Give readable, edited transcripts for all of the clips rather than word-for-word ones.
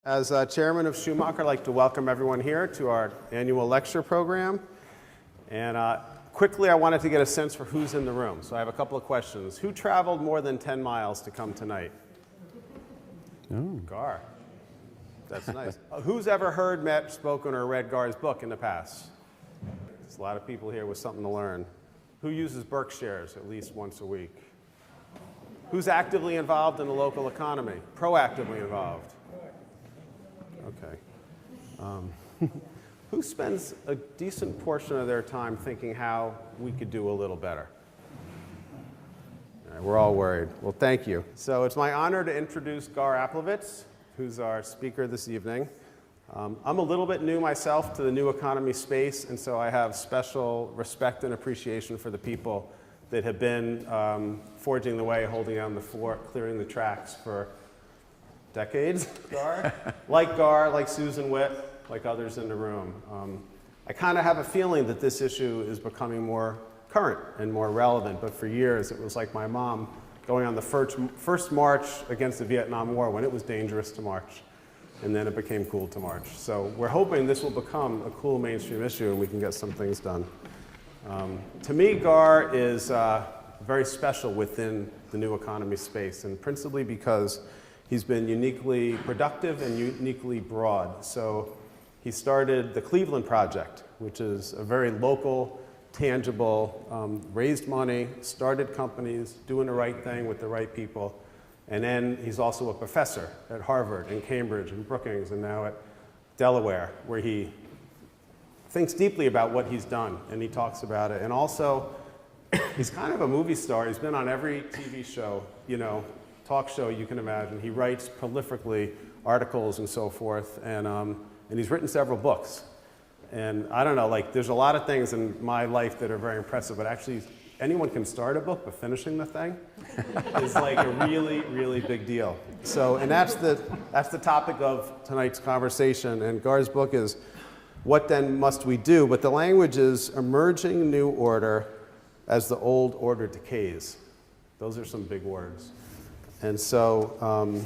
As chairman of Schumacher, I'd like to welcome everyone here to our annual lecture program. And quickly, I wanted to get a sense for who's in the room. So I have a couple of questions. Who traveled more than 10 miles to come tonight? Oh. Gar. That's nice. Who's ever heard, met, spoken, or read Gar's book in the past? There's a lot of people here with something to learn. Who uses Berkshires at least once a week? Who's actively involved in the local economy? Proactively involved? Okay. Who spends a decent portion of their time thinking how we could do a little better? All right, we're all worried. Well, thank you. So it's my honor to introduce Gar Aplovitz, who's our speaker this evening. I'm a little bit new myself to the new economy space, and so I have special respect and appreciation for the people that have been forging the way, holding down the fort, clearing the tracks for decades. Gar? Like Susan Witt, like others in the room. I kind of have a feeling that this issue is becoming more current and more relevant, but for years it was like my mom going on the first march against the Vietnam War when it was dangerous to march, and then it became cool to march. So we're hoping this will become a cool mainstream issue and we can get some things done. To me, Gar is very special within the new economy space, and principally because he's been uniquely productive and uniquely broad. So he started the Cleveland Project, which is a very local, tangible, raised money, started companies, doing the right thing with the right people. And then he's also a professor at Harvard and Cambridge and Brookings and now at Delaware, where he thinks deeply about what he's done and he talks about it. And also, he's kind of a movie star. He's been on every TV show, talk show you can imagine. He writes prolifically articles and so forth, and he's written several books. And I don't know, there's a lot of things in my life that are very impressive, but actually anyone can start a book, but finishing the thing is like a really, really big deal. So, and that's the topic of tonight's conversation, and Gar's book is What Then Must We Do? But the language is Emerging New Order as the Old Order Decays. Those are some big words. And so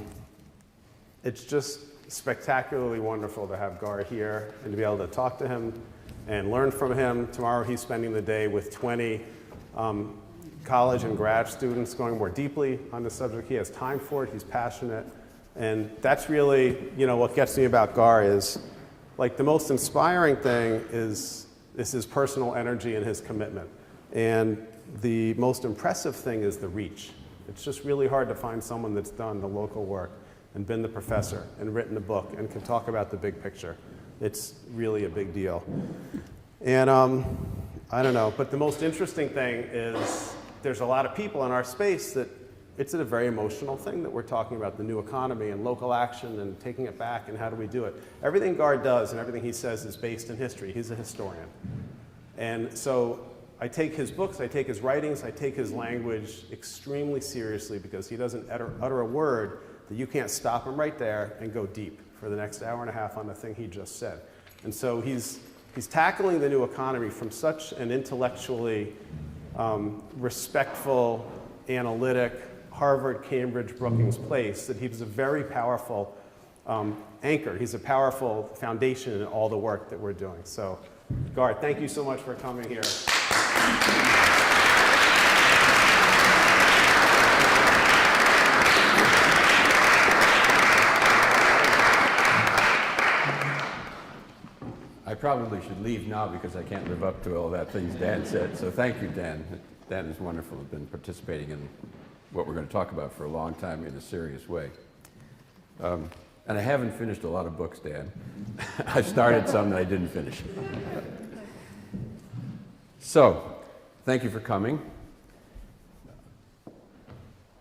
it's just spectacularly wonderful to have Gar here and to be able to talk to him and learn from him. Tomorrow he's spending the day with 20 college and grad students going more deeply on the subject. He has time for it, he's passionate. And that's really, what gets me about Gar is, the most inspiring thing is his personal energy and his commitment. And the most impressive thing is the reach. It's just really hard to find someone that's done the local work and been the professor and written a book and can talk about the big picture. It's really a big deal. And I don't know, but the most interesting thing is there's a lot of people in our space that it's a very emotional thing that we're talking about, the new economy and local action and taking it back and how do we do it. Everything Gar does and everything he says is based in history. He's a historian. And so I take his books, I take his writings, I take his language extremely seriously because he doesn't utter a word that you can't stop him right there and go deep for the next hour and a half on the thing he just said. And so he's tackling the new economy from such an intellectually respectful, analytic, Harvard, Cambridge, Brookings place that he's a very powerful anchor. He's a powerful foundation in all the work that we're doing. So, Gar, thank you so much for coming here. I probably should leave now because I can't live up to all that things Dan said. So thank you, Dan. Dan is wonderful. He's been participating in what we're going to talk about for a long time in a serious way. And I haven't finished a lot of books, Dan. I started some that I didn't finish. So, thank you for coming.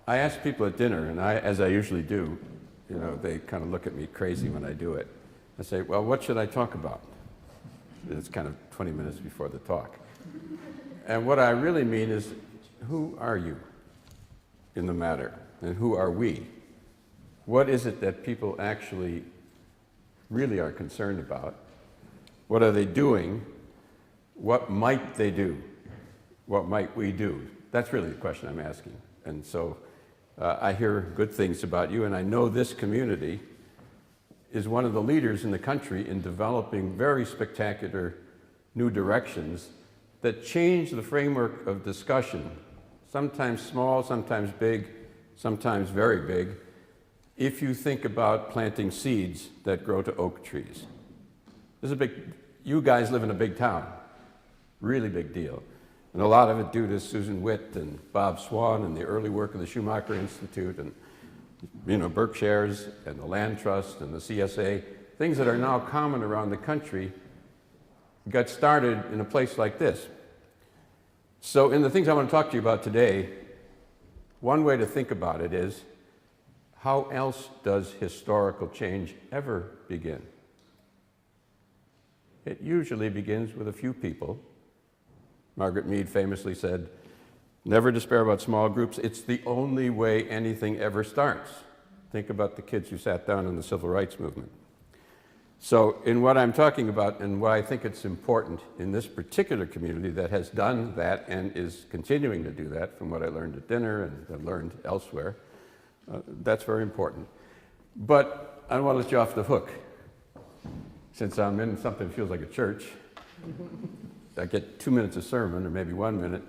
I ask people at dinner, and as I usually do, they kind of look at me crazy when I do it. I say, well, what should I talk about? It's kind of 20 minutes before the talk. And what I really mean is, who are you in the matter? And who are we? What is it that people actually really are concerned about? What are they doing? What might they do? What might we do? That's really the question I'm asking. And so I hear good things about you, and I know this community is one of the leaders in the country in developing very spectacular new directions that change the framework of discussion, sometimes small, sometimes big, sometimes very big, if you think about planting seeds that grow to oak trees. This is a big, you guys live in a big town, really big deal. And a lot of it due to Susan Witt and Bob Swan and the early work of the Schumacher Institute and Berkshire's and the Land Trust and the CSA, things that are now common around the country, got started in a place like this. So in the things I want to talk to you about today, one way to think about it is, how else does historical change ever begin? It usually begins with a few people. Margaret Mead famously said, "Never despair about small groups. It's the only way anything ever starts." Think about the kids who sat down in the civil rights movement. So in what I'm talking about and why I think it's important in this particular community that has done that and is continuing to do that, from what I learned at dinner and I learned elsewhere, that's very important. But I don't want to let you off the hook. Since I'm in something that feels like a church, I get 2 minutes of sermon, or maybe 1 minute.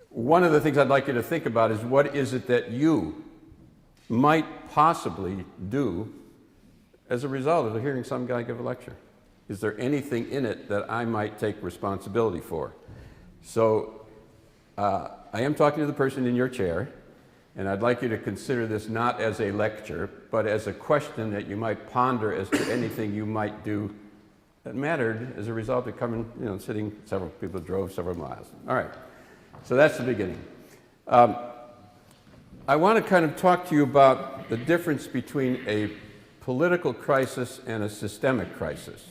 One of the things I'd like you to think about is, what is it that you might possibly do as a result of hearing some guy give a lecture? Is there anything in it that I might take responsibility for? So I am talking to the person in your chair, and I'd like you to consider this not as a lecture, but as a question that you might ponder as to anything you might do that mattered as a result of coming, sitting, several people drove several miles. All right, so that's the beginning. I want to kind of talk to you about the difference between a political crisis and a systemic crisis,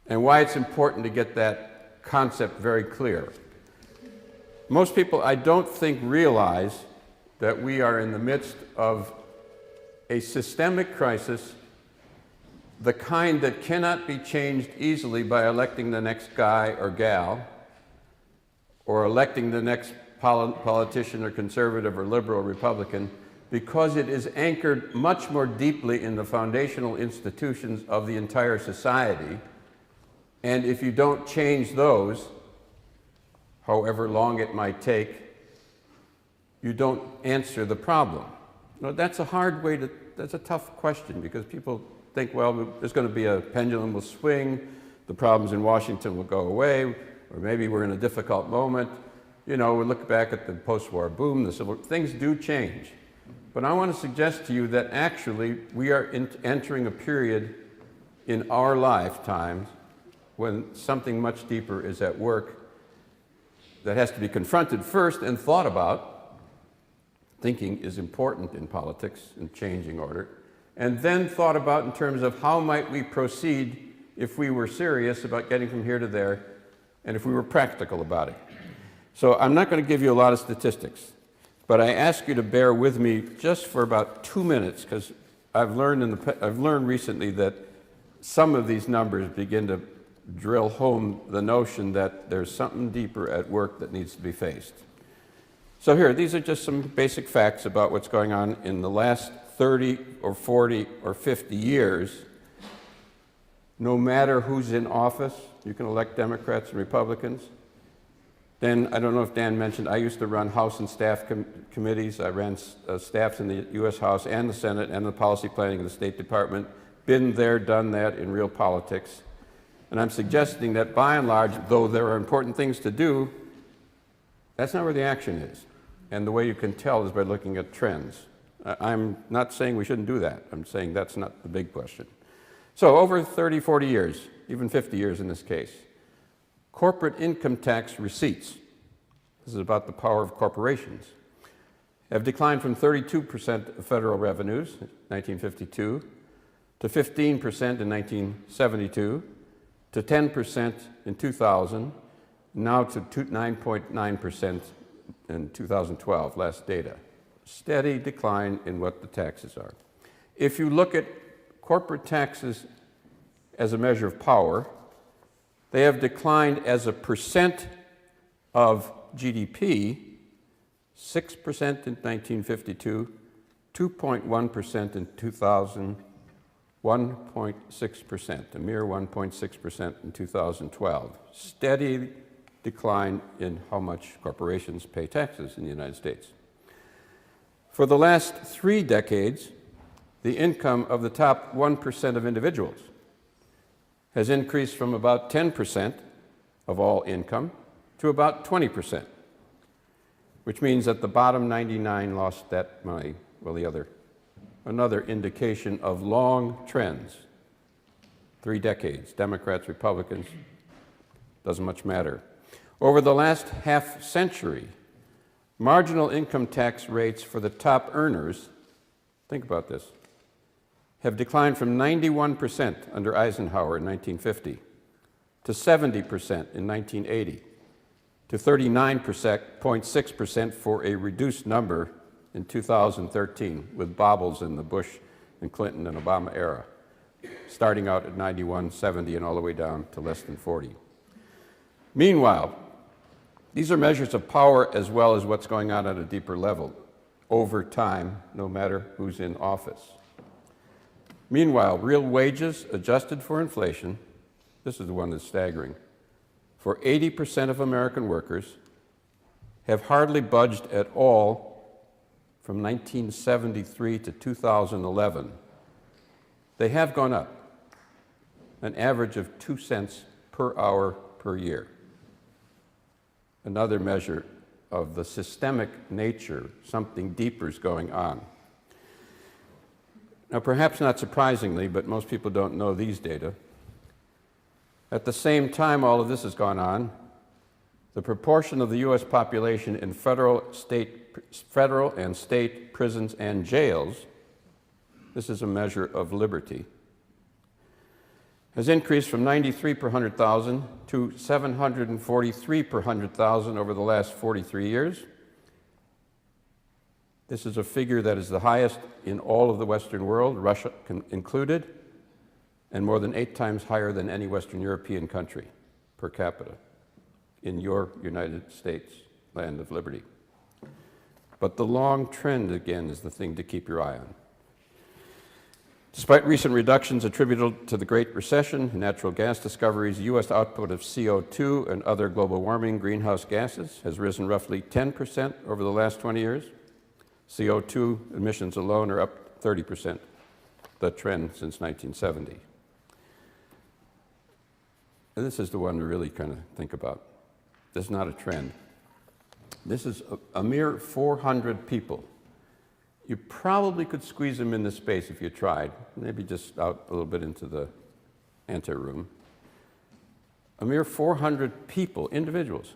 and why it's important to get that concept very clear. Most people, I don't think, realize that we are in the midst of a systemic crisis, the kind that cannot be changed easily by electing the next guy or gal, or electing the next politician or conservative or liberal or Republican, because it is anchored much more deeply in the foundational institutions of the entire society. And if you don't change those, however long it might take, you don't answer the problem. Now, that's a hard way to, that's a tough question, because people think, well, there's going to be a pendulum will swing, the problems in Washington will go away, or maybe we're in a difficult moment. We look back at the post-war boom, the civil, things do change. But I want to suggest to you that actually we are entering a period in our lifetimes when something much deeper is at work that has to be confronted first and thought about. Thinking is important in politics and changing order. And then thought about in terms of how might we proceed if we were serious about getting from here to there, and if we were practical about it. So I'm not going to give you a lot of statistics, but I ask you to bear with me just for about 2 minutes, because I've learned recently that some of these numbers begin to drill home the notion that there's something deeper at work that needs to be faced. So here, these are just some basic facts about what's going on in the last 30 or 40 or 50 years. No matter who's in office, you can elect Democrats and Republicans. Then, I don't know if Dan mentioned, I used to run House and staff committees. I ran staffs in the U.S. House and the Senate and the policy planning of the State Department. Been there, done that in real politics. And I'm suggesting that by and large, though there are important things to do, that's not where the action is. And the way you can tell is by looking at trends. I'm not saying we shouldn't do that. I'm saying that's not the big question. So over 30, 40 years, even 50 years in this case, corporate income tax receipts, this is about the power of corporations, have declined from 32% of federal revenues in 1952 to 15% in 1972 to 10% in 2000, now to 9.9% in 2012, last data. Steady decline in what the taxes are. If you look at corporate taxes as a measure of power, they have declined as a percent of GDP, 6% in 1952, 2.1% in 2000, 1.6%, a mere 1.6% in 2012. Steady decline in how much corporations pay taxes in the United States. For the last 3 decades, the income of the top 1% of individuals has increased from about 10% of all income to about 20%, which means that the bottom 99 lost that money, well, another indication of long trends. 3 decades, Democrats, Republicans, doesn't much matter. Over the last half century, marginal income tax rates for the top earners, think about this, have declined from 91% under Eisenhower in 1950 to 70% in 1980 to 39.6% for a reduced number in 2013 with bobbles in the Bush and Clinton and Obama era, starting out at 91, 70, and all the way down to less than 40. Meanwhile, these are measures of power as well as what's going on at a deeper level over time, no matter who's in office. Meanwhile, real wages adjusted for inflation, this is the one that's staggering, for 80% of American workers have hardly budged at all from 1973 to 2011. They have gone up, an average of 2 cents per hour per year. Another measure of the systemic nature, something deeper is going on. Now, perhaps not surprisingly, but most people don't know these data. At the same time all of this has gone on, the proportion of the U.S. population in federal and state prisons and jails, this is a measure of liberty, has increased from 93 per 100,000 to 743 per 100,000 over the last 43 years. This is a figure that is the highest in all of the Western world, Russia included, and more than 8 times higher than any Western European country per capita in your United States, land of liberty. But the long trend, again, is the thing to keep your eye on. Despite recent reductions attributable to the Great Recession, natural gas discoveries, U.S. output of CO2 and other global warming greenhouse gases has risen roughly 10% over the last 20 years. CO2 emissions alone are up 30%, the trend since 1970. And this is the one to really kind of think about. This is not a trend. This is a mere 400 people. You probably could squeeze them in this space if you tried, maybe just out a little bit into the anteroom. A mere 400 people, individuals,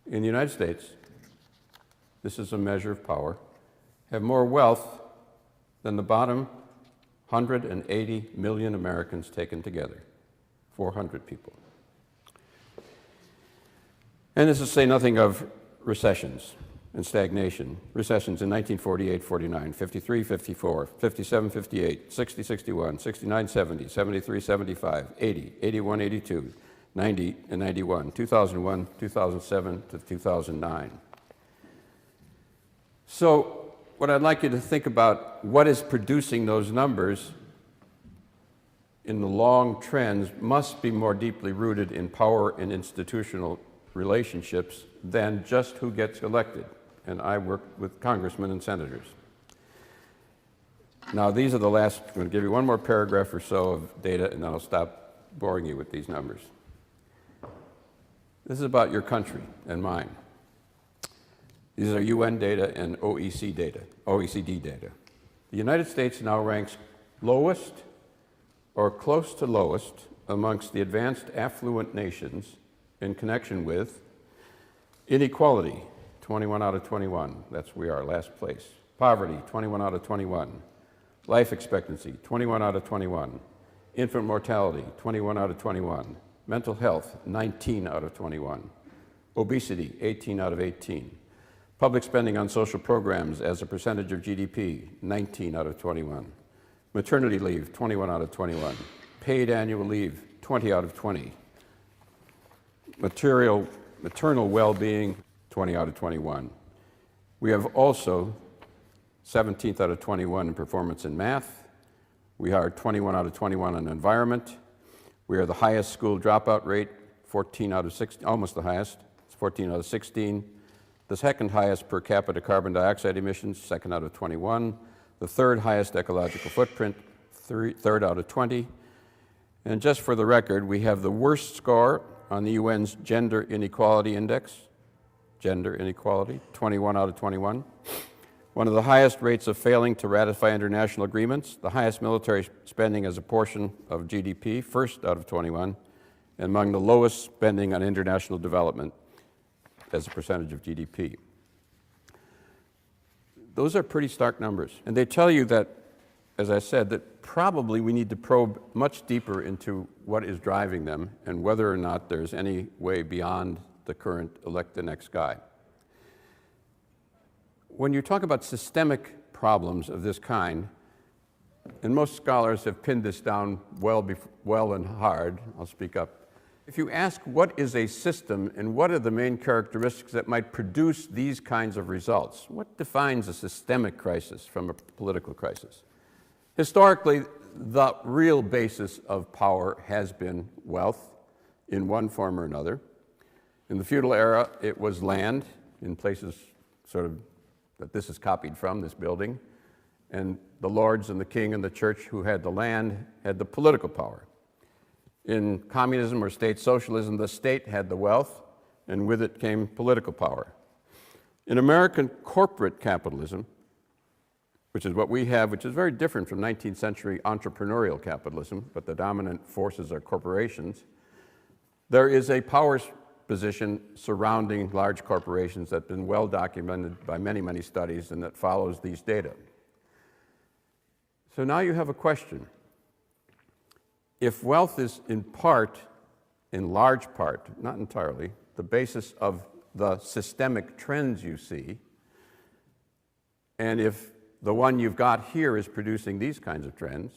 in the United States, this is a measure of power, have more wealth than the bottom 180 million Americans taken together. 400 people. And this is to say nothing of recessions and stagnation. Recessions in 1948, 49, 53, 54, 57, 58, 60, 61, 69, 70, 73, 75, 80, 81, 82, 90, and 91, 2001, 2007 to 2009. So what I'd like you to think about, what is producing those numbers in the long trends must be more deeply rooted in power and institutional relationships than just who gets elected. And I work with congressmen and senators. Now, these are the last, I'm going to give you one more paragraph or so of data, and then I'll stop boring you with these numbers. This is about your country and mine. These are UN data and OECD data. The United States now ranks lowest or close to lowest amongst the advanced affluent nations in connection with inequality, 21 out of 21, that's we are, last place. Poverty, 21 out of 21. Life expectancy, 21 out of 21. Infant mortality, 21 out of 21. Mental health, 19 out of 21. Obesity, 18 out of 18. Public spending on social programs as a percentage of GDP, 19 out of 21. Maternity leave, 21 out of 21. Paid annual leave, 20 out of 20. Maternal well-being, 20 out of 21. We have also 17th out of 21 in performance in math, We are 21 out of 21 on environment. We are the highest school dropout rate, 14 out of 16, almost the highest. It's 14 out of 16. The second highest per capita carbon dioxide emissions, second out of 21. The third highest ecological footprint, third out of 20. And just for the record, we have the worst score on the UN's Gender Inequality Index, gender inequality, 21 out of 21. One of the highest rates of failing to ratify international agreements, the highest military spending as a portion of GDP, first out of 21, and among the lowest spending on international development as a percentage of GDP. Those are pretty stark numbers. And they tell you that, as I said, that probably we need to probe much deeper into what is driving them and whether or not there's any way beyond the current elect the next guy. When you talk about systemic problems of this kind, and most scholars have pinned this down well and hard, I'll speak up. If you ask what is a system and what are the main characteristics that might produce these kinds of results, what defines a systemic crisis from a political crisis? Historically, the real basis of power has been wealth in one form or another. In the feudal era, it was land in places sort of that this is copied from, this building, and the lords and the king and the church who had the land had the political power. In communism or state socialism, the state had the wealth, and with it came political power. In American corporate capitalism, which is what we have, which is very different from 19th century entrepreneurial capitalism, but the dominant forces are corporations, there is a power position surrounding large corporations that's been well documented by many, many studies and that follows these data. So now you have a question. If wealth is in part, in large part, not entirely, the basis of the systemic trends you see, and if the one you've got here is producing these kinds of trends,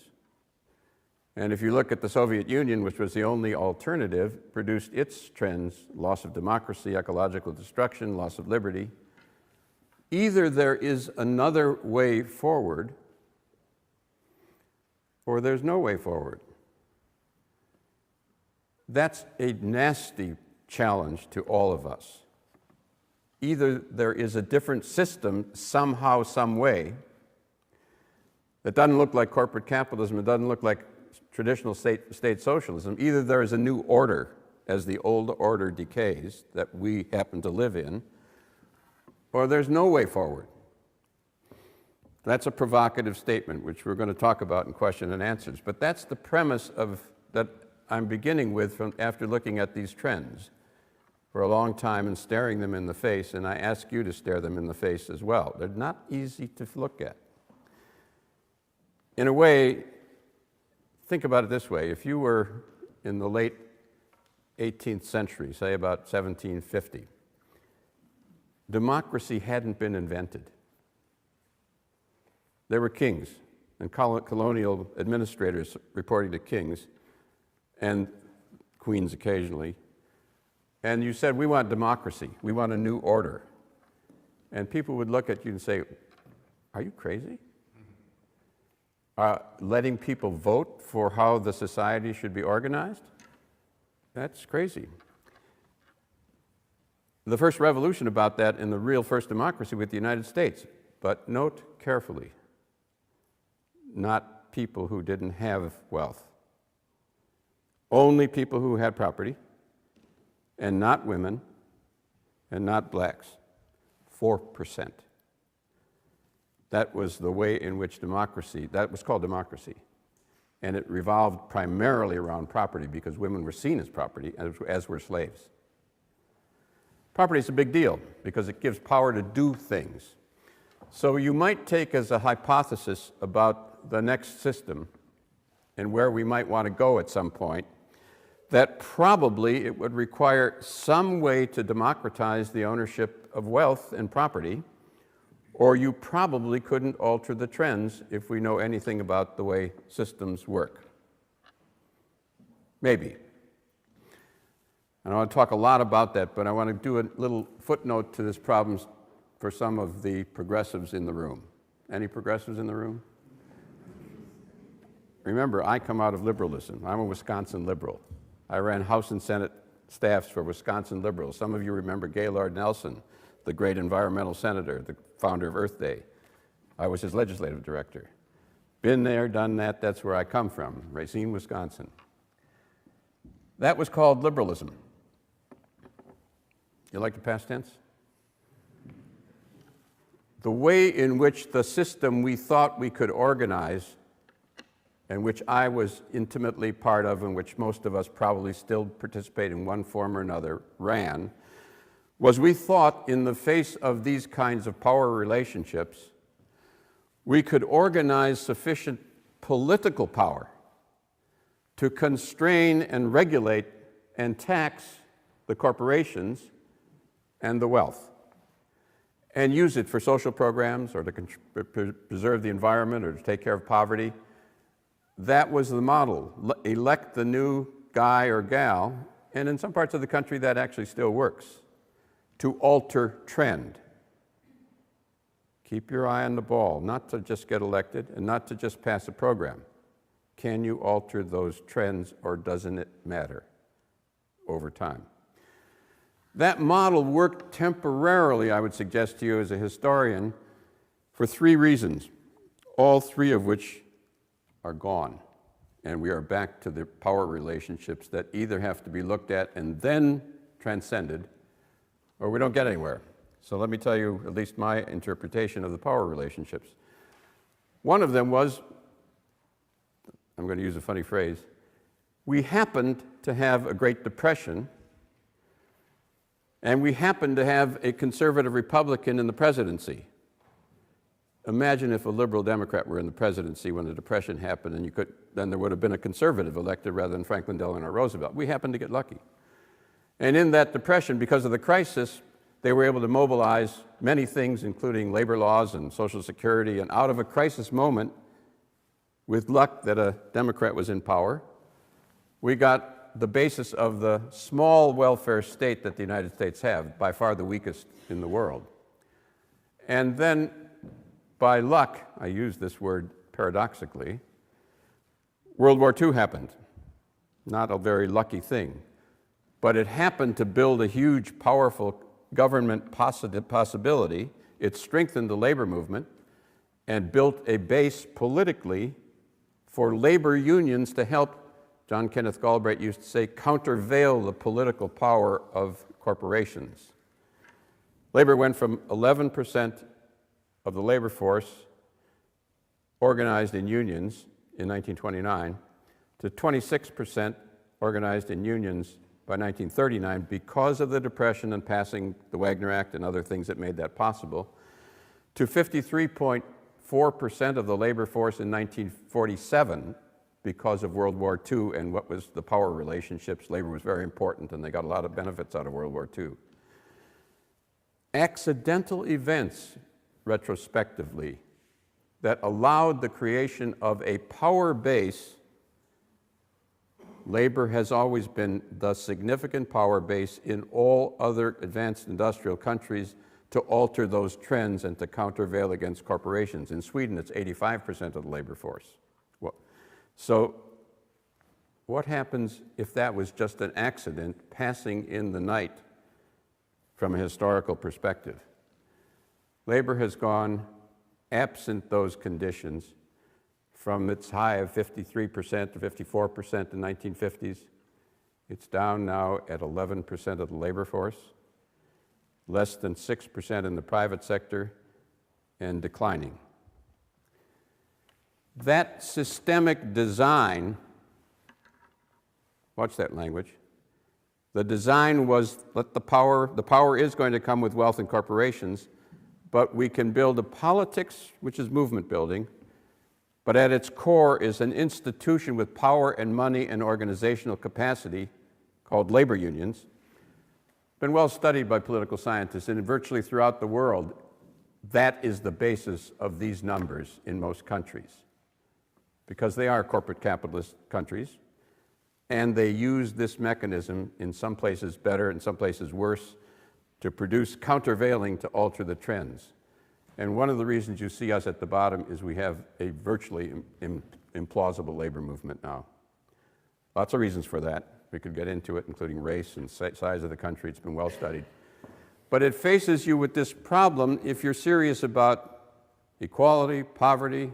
and if you look at the Soviet Union, which was the only alternative, produced its trends, loss of democracy, ecological destruction, loss of liberty, either there is another way forward or there's no way forward. That's a nasty challenge to all of us. Either there is a different system somehow, some way, that doesn't look like corporate capitalism, it doesn't look like traditional state socialism. Either there is a new order, as the old order decays, that we happen to live in, or there's no way forward. That's a provocative statement, which we're going to talk about in question and answers. But that's the premise that I'm beginning with after looking at these trends for a long time and staring them in the face, and I ask you to stare them in the face as well. They're not easy to look at. In a way, think about it this way. If you were in the late 18th century, say about 1750, democracy hadn't been invented. There were kings and colonial administrators reporting to kings and queens occasionally. And you said, we want democracy. We want a new order. And people would look at you and say, are you crazy? Letting people vote for how the society should be organized? That's crazy. The first revolution about that in the real first democracy with the United States. But note carefully, not people who didn't have wealth. Only people who had property, and not women, and not blacks. 4%. That was the way in which democracy, that was called democracy. And it revolved primarily around property because women were seen as property, as were slaves. Property is a big deal because it gives power to do things. So you might take as a hypothesis about the next system and where we might want to go at some point, that probably it would require some way to democratize the ownership of wealth and property, or you probably couldn't alter the trends if we know anything about the way systems work. Maybe. And I want to talk a lot about that, but I want to do a little footnote to this problem for some of the progressives in the room. Any progressives in the room? remember, I come out of liberalism. I'm a Wisconsin liberal. I ran House and Senate staffs for Wisconsin liberals. Some of you remember Gaylord Nelson, the great environmental senator, the founder of Earth Day. I was his legislative director. Been there, done that, that's where I come from, Racine, Wisconsin. That was called liberalism. You like the past tense? The way in which the system we thought we could organize, and which I was intimately part of, and which most of us probably still participate in one form or another, ran, was we thought in the face of these kinds of power relationships, we could organize sufficient political power to constrain and regulate and tax the corporations and the wealth, and use it for social programs or to preserve the environment or to take care of poverty. That was the model. Elect the new guy or gal, and in some parts of the country that actually still works, to alter trend. Keep your eye on the ball, not to just get elected and not to just pass a program. Can you alter those trends, or doesn't it matter over time? That model worked temporarily, I would suggest to you as a historian, for 3 reasons, all 3 of which are gone. And we are back to the power relationships that either have to be looked at and then transcended, or we don't get anywhere. So let me tell you at least my interpretation of the power relationships. One of them was, I'm going to use a funny phrase, we happened to have a Great Depression, and we happened to have a conservative Republican in the presidency. Imagine if a liberal Democrat were in the presidency when the Depression happened, and then there would have been a conservative elected rather than Franklin Delano Roosevelt. We happened to get lucky. And in that Depression, because of the crisis, they were able to mobilize many things, including labor laws and Social Security, and out of a crisis moment, with luck that a Democrat was in power, we got the basis of the small welfare state that the United States have, by far the weakest in the world. And then, by luck, I use this word paradoxically, World War II happened. Not a very lucky thing, but it happened to build a huge, powerful government possibility. It strengthened the labor movement and built a base politically for labor unions to help, John Kenneth Galbraith used to say, countervail the political power of corporations. Labor went from 11% of the labor force organized in unions in 1929 to 26% organized in unions by 1939 because of the Depression and passing the Wagner Act and other things that made that possible, to 53.4% of the labor force in 1947 because of World War II and what was the power relationships. Labor was very important, and they got a lot of benefits out of World War II. Accidental events, retrospectively, that allowed the creation of a power base. Labor has always been the significant power base in all other advanced industrial countries to alter those trends and to countervail against corporations. In Sweden, it's 85% of the labor force. So what happens if that was just an accident passing in the night from a historical perspective? Labor has gone, absent those conditions, from its high of 53% to 54% in the 1950s. It's down now at 11% of the labor force, less than 6% in the private sector, and declining. That systemic design, watch that language, the design was let the power is going to come with wealth and corporations, but we can build a politics, which is movement building, but at its core is an institution with power and money and organizational capacity called labor unions. Been well studied by political scientists, and virtually throughout the world, that is the basis of these numbers in most countries, because they are corporate capitalist countries, and they use this mechanism in some places better, in some places worse, to produce countervailing to alter the trends. And one of the reasons you see us at the bottom is we have a virtually implausible labor movement now. Lots of reasons for that. We could get into it, including race and size of the country. It's been well studied. But it faces you with this problem if you're serious about equality, poverty,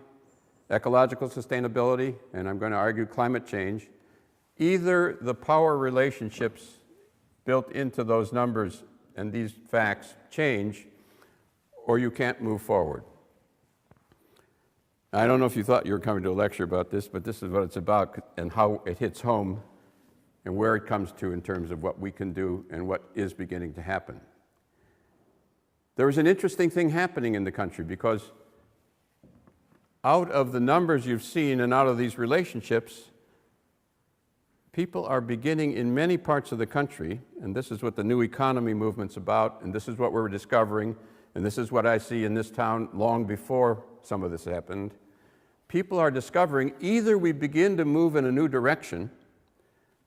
ecological sustainability, and I'm going to argue climate change. Either the power relationships built into those numbers and these facts change, or you can't move forward. I don't know if you thought you were coming to a lecture about this, but this is what it's about and how it hits home and where it comes to in terms of what we can do and what is beginning to happen. There is an interesting thing happening in the country because out of the numbers you've seen and out of these relationships, people are beginning in many parts of the country, and this is what the new economy movement's about, and this is what we're discovering, and this is what I see in this town long before some of this happened. People are discovering either we begin to move in a new direction,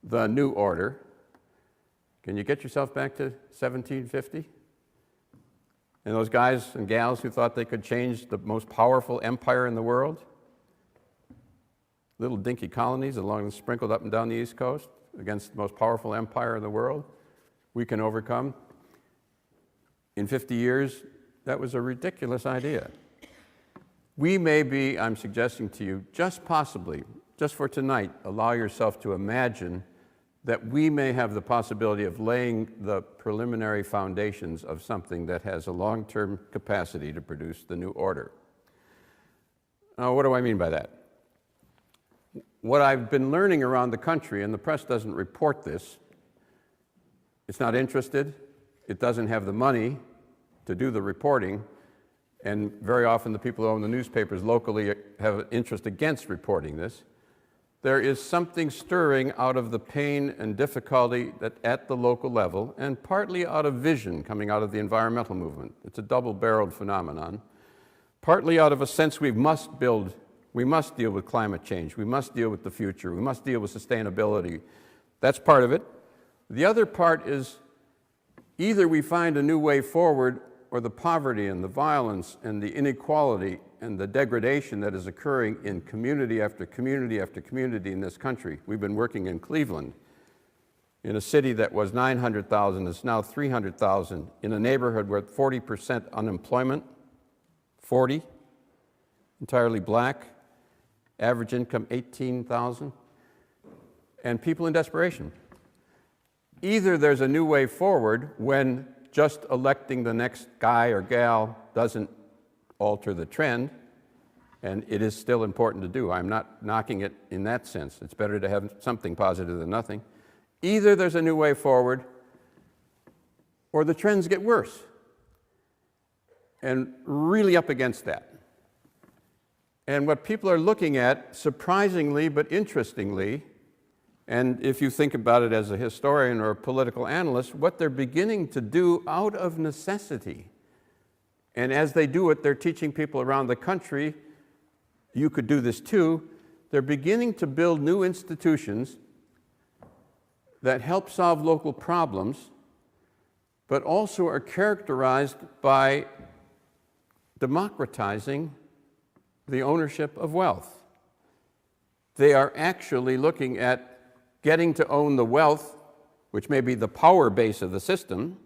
the new order. Can you get yourself back to 1750? And those guys and gals who thought they could change the most powerful empire in the world? Little dinky colonies sprinkled up and down the East Coast against the most powerful empire in the world, we can overcome. In 50 years, that was a ridiculous idea. We may be, I'm suggesting to you, just possibly, just for tonight, allow yourself to imagine that we may have the possibility of laying the preliminary foundations of something that has a long-term capacity to produce the new order. Now, what do I mean by that? What I've been learning around the country, and the press doesn't report this, it's not interested, it doesn't have the money to do the reporting, and very often the people who own the newspapers locally have an interest against reporting this. There is something stirring out of the pain and difficulty at the local level, and partly out of vision coming out of the environmental movement. It's a double-barreled phenomenon. Partly out of a sense we must deal with climate change, we must deal with the future, we must deal with sustainability. That's part of it. The other part is either we find a new way forward, or the poverty and the violence and the inequality and the degradation that is occurring in community after community after community in this country. We've been working in Cleveland, in a city that was 900,000, is now 300,000, in a neighborhood where 40% unemployment, 40, entirely black, average income 18,000, and people in desperation. Either there's a new way forward when just electing the next guy or gal doesn't alter the trend, and it is still important to do. I'm not knocking it in that sense. It's better to have something positive than nothing. Either there's a new way forward, or the trends get worse, and really up against that. And what people are looking at, surprisingly but interestingly, and if you think about it as a historian or a political analyst, what they're beginning to do out of necessity, and as they do it, they're teaching people around the country, you could do this too, they're beginning to build new institutions that help solve local problems, but also are characterized by democratizing the ownership of wealth. They are actually looking at getting to own the wealth, which may be the power base of the system,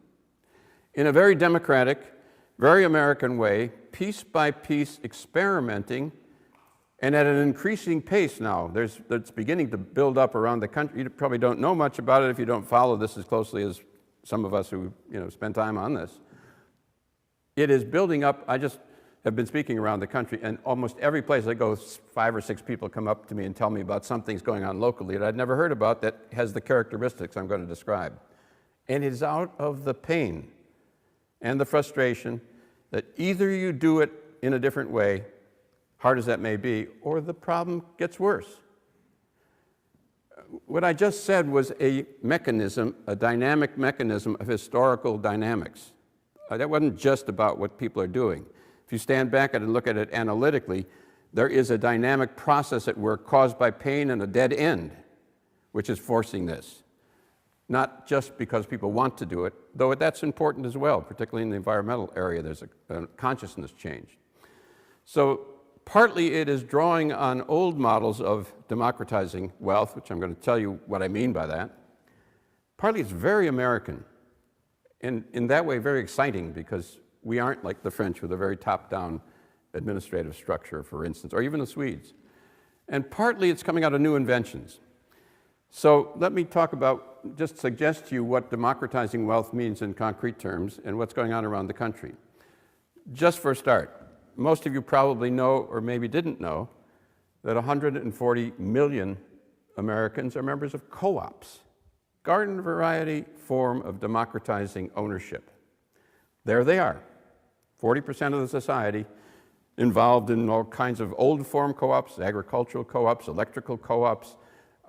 in a very democratic, very American way, piece by piece experimenting, and at an increasing pace now. It's beginning to build up around the country. You probably don't know much about it if you don't follow this as closely as some of us who spend time on this. It is building up. I just have been speaking around the country, and almost every place I go, 5 or 6 people come up to me and tell me about something's going on locally that I'd never heard about that has the characteristics I'm going to describe. And it is out of the pain and the frustration that either you do it in a different way, hard as that may be, or the problem gets worse. What I just said was a mechanism, a dynamic mechanism of historical dynamics. That wasn't just about what people are doing. If you stand back and look at it analytically, there is a dynamic process at work caused by pain and a dead end, which is forcing this. Not just because people want to do it, though that's important as well, particularly in the environmental area, there's a consciousness change. So partly it is drawing on old models of democratizing wealth, which I'm going to tell you what I mean by that. Partly it's very American, and in that way very exciting, because we aren't like the French with a very top-down administrative structure, for instance, or even the Swedes. And partly it's coming out of new inventions. So let me talk about, just suggest to you what democratizing wealth means in concrete terms and what's going on around the country. Just for a start, most of you probably know, or maybe didn't know, that 140 million Americans are members of co-ops, garden variety form of democratizing ownership. There they are, 40% of the society involved in all kinds of old form co-ops, agricultural co-ops, electrical co-ops,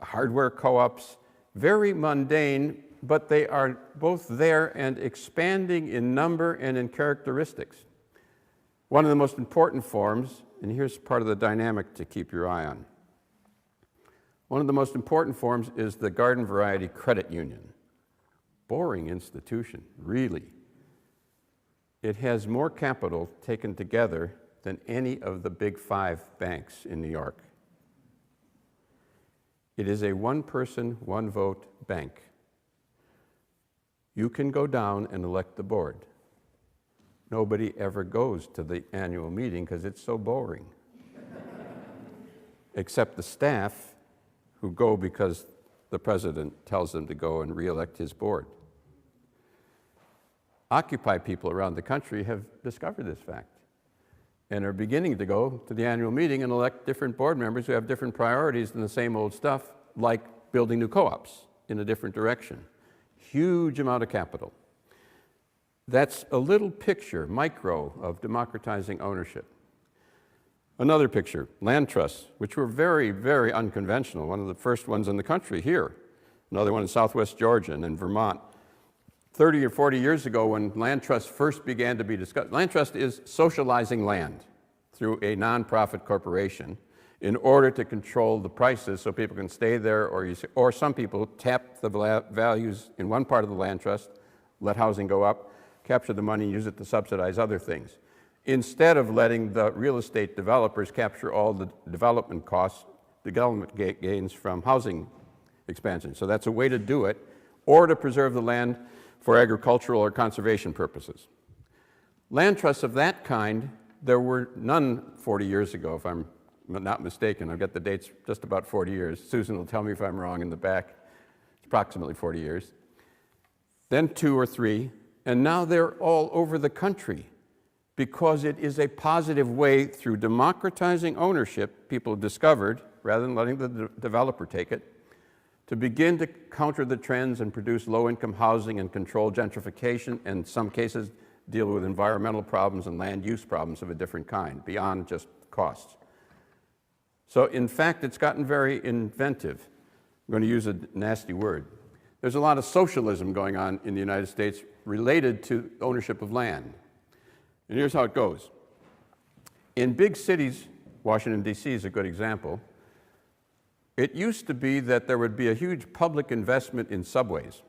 hardware co-ops, very mundane, but they are both there and expanding in number and in characteristics. One of the most important forms, and here's part of the dynamic to keep your eye on. One of the most important forms is the garden variety credit union. Boring institution, really. It has more capital taken together than any of the big 5 banks in New York. It is a one-person, one-vote bank. You can go down and elect the board. Nobody ever goes to the annual meeting because it's so boring. Except the staff, who go because the president tells them to go and re-elect his board. Occupy people around the country have discovered this fact and are beginning to go to the annual meeting and elect different board members who have different priorities than the same old stuff, like building new co-ops in a different direction. Huge amount of capital. That's a little picture, micro, of democratizing ownership. Another picture, land trusts, which were very, very unconventional. One of the first ones in the country here. Another one in Southwest Georgia and in Vermont. 30 or 40 years ago, when land trusts first began to be discussed, land trust is socializing land through a nonprofit corporation in order to control the prices so people can stay there, or some people tap the values in one part of the land trust, let housing go up, capture the money, use it to subsidize other things, instead of letting the real estate developers capture all the development costs, development gains from housing expansion. So that's a way to do it, or to preserve the land for agricultural or conservation purposes. Land trusts of that kind, there were none 40 years ago, if I'm not mistaken. I've got the dates just about 40 years. Susan will tell me if I'm wrong in the back. It's approximately 40 years. Then 2 or 3, and now they're all over the country because it is a positive way through democratizing ownership, people discovered, rather than letting the developer take it, to begin to counter the trends and produce low-income housing and control gentrification, and in some cases deal with environmental problems and land use problems of a different kind, beyond just costs. So in fact, it's gotten very inventive. I'm going to use a nasty word. There's a lot of socialism going on in the United States related to ownership of land. And here's how it goes. In big cities, Washington, D.C. is a good example, it used to be that there would be a huge public investment in subways.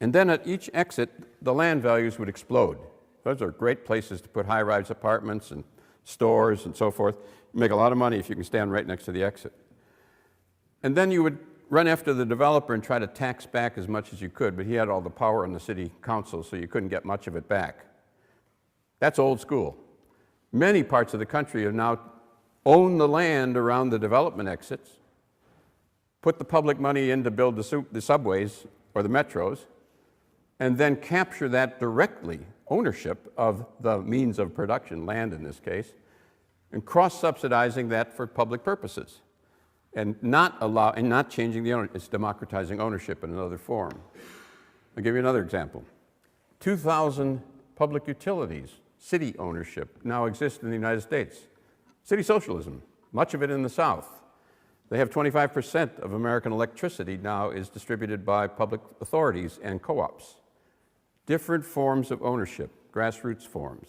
And then at each exit, the land values would explode. Those are great places to put high-rise apartments and stores and so forth. You make a lot of money if you can stand right next to the exit. And then you would run after the developer and try to tax back as much as you could, but he had all the power in the city council, so you couldn't get much of it back. That's old school. Many parts of the country have now owned the land around the development exits, put the public money in to build the subways or the metros, and then capture that directly, ownership of the means of production, land in this case, and cross-subsidizing that for public purposes, and not changing the ownership. It's democratizing ownership in another form. I'll give you another example. 2,000 public utilities, city ownership, now exist in the United States. City socialism, much of it in the South. They have 25% of American electricity now is distributed by public authorities and co-ops. Different forms of ownership, grassroots forms.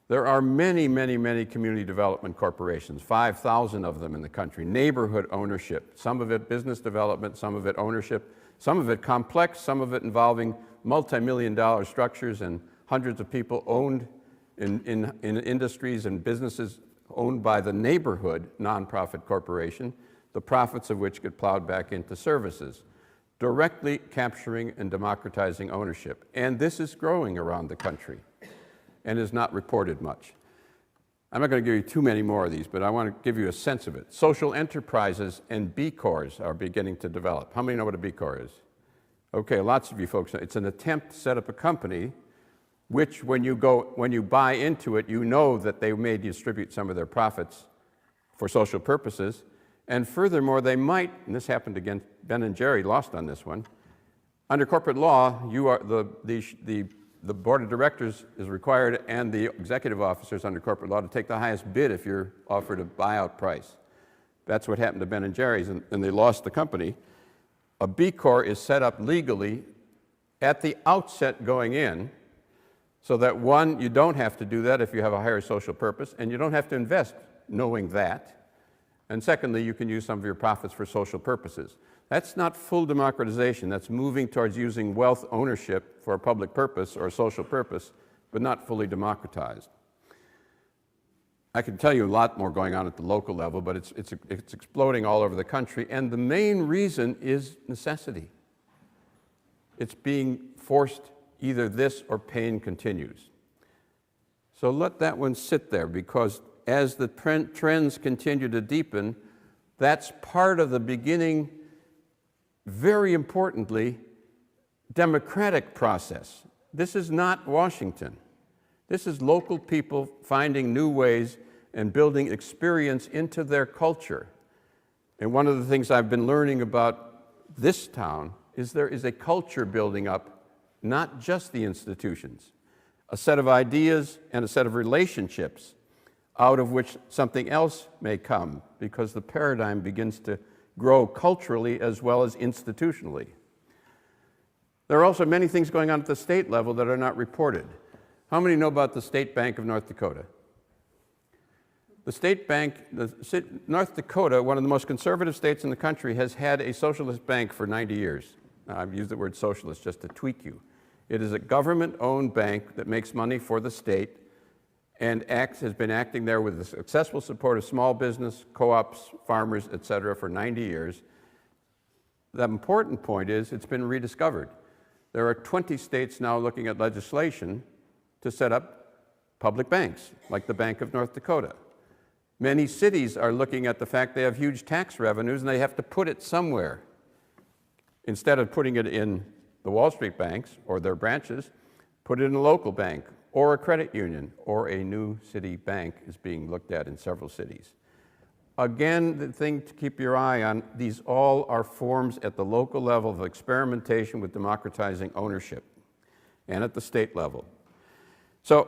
There are many, many, many community development corporations, 5,000 of them in the country. Neighborhood ownership, some of it business development, some of it ownership, some of it complex, some of it involving multi-million-dollar structures and hundreds of people owned in industries and businesses owned by the neighborhood nonprofit corporation, the profits of which get plowed back into services, directly capturing and democratizing ownership. And this is growing around the country and is not reported much. I'm not going to give you too many more of these, but I want to give you a sense of it. Social enterprises and B Corps are beginning to develop. How many know what a B Corps is? Okay, lots of you folks know. It's an attempt to set up a company which, when you buy into it, you know that they may distribute some of their profits for social purposes. And furthermore, they might, and this happened again, Ben and Jerry lost on this one, under corporate law, you are the board of directors is required and the executive officers under corporate law to take the highest bid if you're offered a buyout price. That's what happened to Ben and Jerry's, and they lost the company. A B Corp is set up legally at the outset going in, so that one, you don't have to do that if you have a higher social purpose, and you don't have to invest knowing that. And secondly, you can use some of your profits for social purposes. That's not full democratization. That's moving towards using wealth ownership for a public purpose or a social purpose, but not fully democratized. I can tell you a lot more going on at the local level, but it's exploding all over the country, and the main reason is necessity. It's being forced, either this or pain continues. So let that one sit there, because as the trends continue to deepen, that's part of the beginning, very importantly, democratic process. This is not Washington. This is local people finding new ways and building experience into their culture. And one of the things I've been learning about this town is there is a culture building up, not just the institutions, a set of ideas and a set of relationships out of which something else may come, because the paradigm begins to grow culturally as well as institutionally. There are also many things going on at the state level that are not reported. How many know about the State Bank of North Dakota? The State Bank, North Dakota, one of the most conservative states in the country, has had a socialist bank for 90 years. I've used the word socialist just to tweak you. It is a government-owned bank that makes money for the state and has been acting there with the successful support of small business, co-ops, farmers, et cetera, for 90 years. The important point is it's been rediscovered. There are 20 states now looking at legislation to set up public banks, like the Bank of North Dakota. Many cities are looking at the fact they have huge tax revenues and they have to put it somewhere. Instead of putting it in the Wall Street banks or their branches, put it in a local bank or a credit union, or a new city bank is being looked at in several cities. Again, the thing to keep your eye on, these all are forms at the local level of experimentation with democratizing ownership, and at the state level. So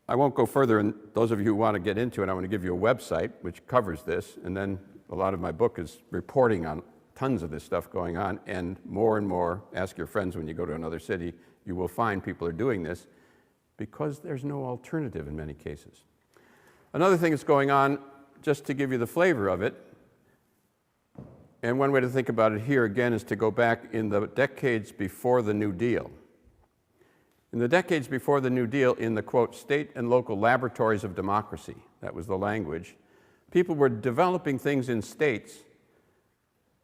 I won't go further, and those of you who want to get into it, I want to give you a website which covers this, and then a lot of my book is reporting on tons of this stuff going on, and more, ask your friends when you go to another city, you will find people are doing this, because there's no alternative in many cases. Another thing that's going on, just to give you the flavor of it, and one way to think about it here again is to go back in the decades before the New Deal. In the decades before the New Deal, in the, quote, state and local laboratories of democracy, that was the language, people were developing things in states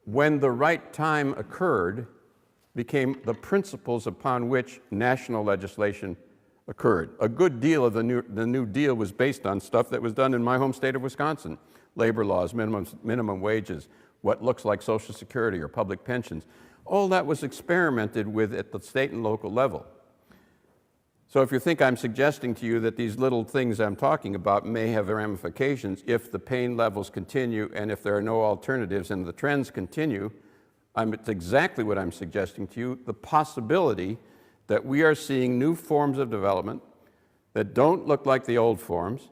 when the right time occurred, became the principles upon which national legislation occurred. A good deal of the New Deal was based on stuff that was done in my home state of Wisconsin. Labor laws, minimum wages, what looks like Social Security or public pensions. All that was experimented with at the state and local level. So if you think I'm suggesting to you that these little things I'm talking about may have ramifications if the pain levels continue and if there are no alternatives and the trends continue, it's exactly what I'm suggesting to you, the possibility that we are seeing new forms of development that don't look like the old forms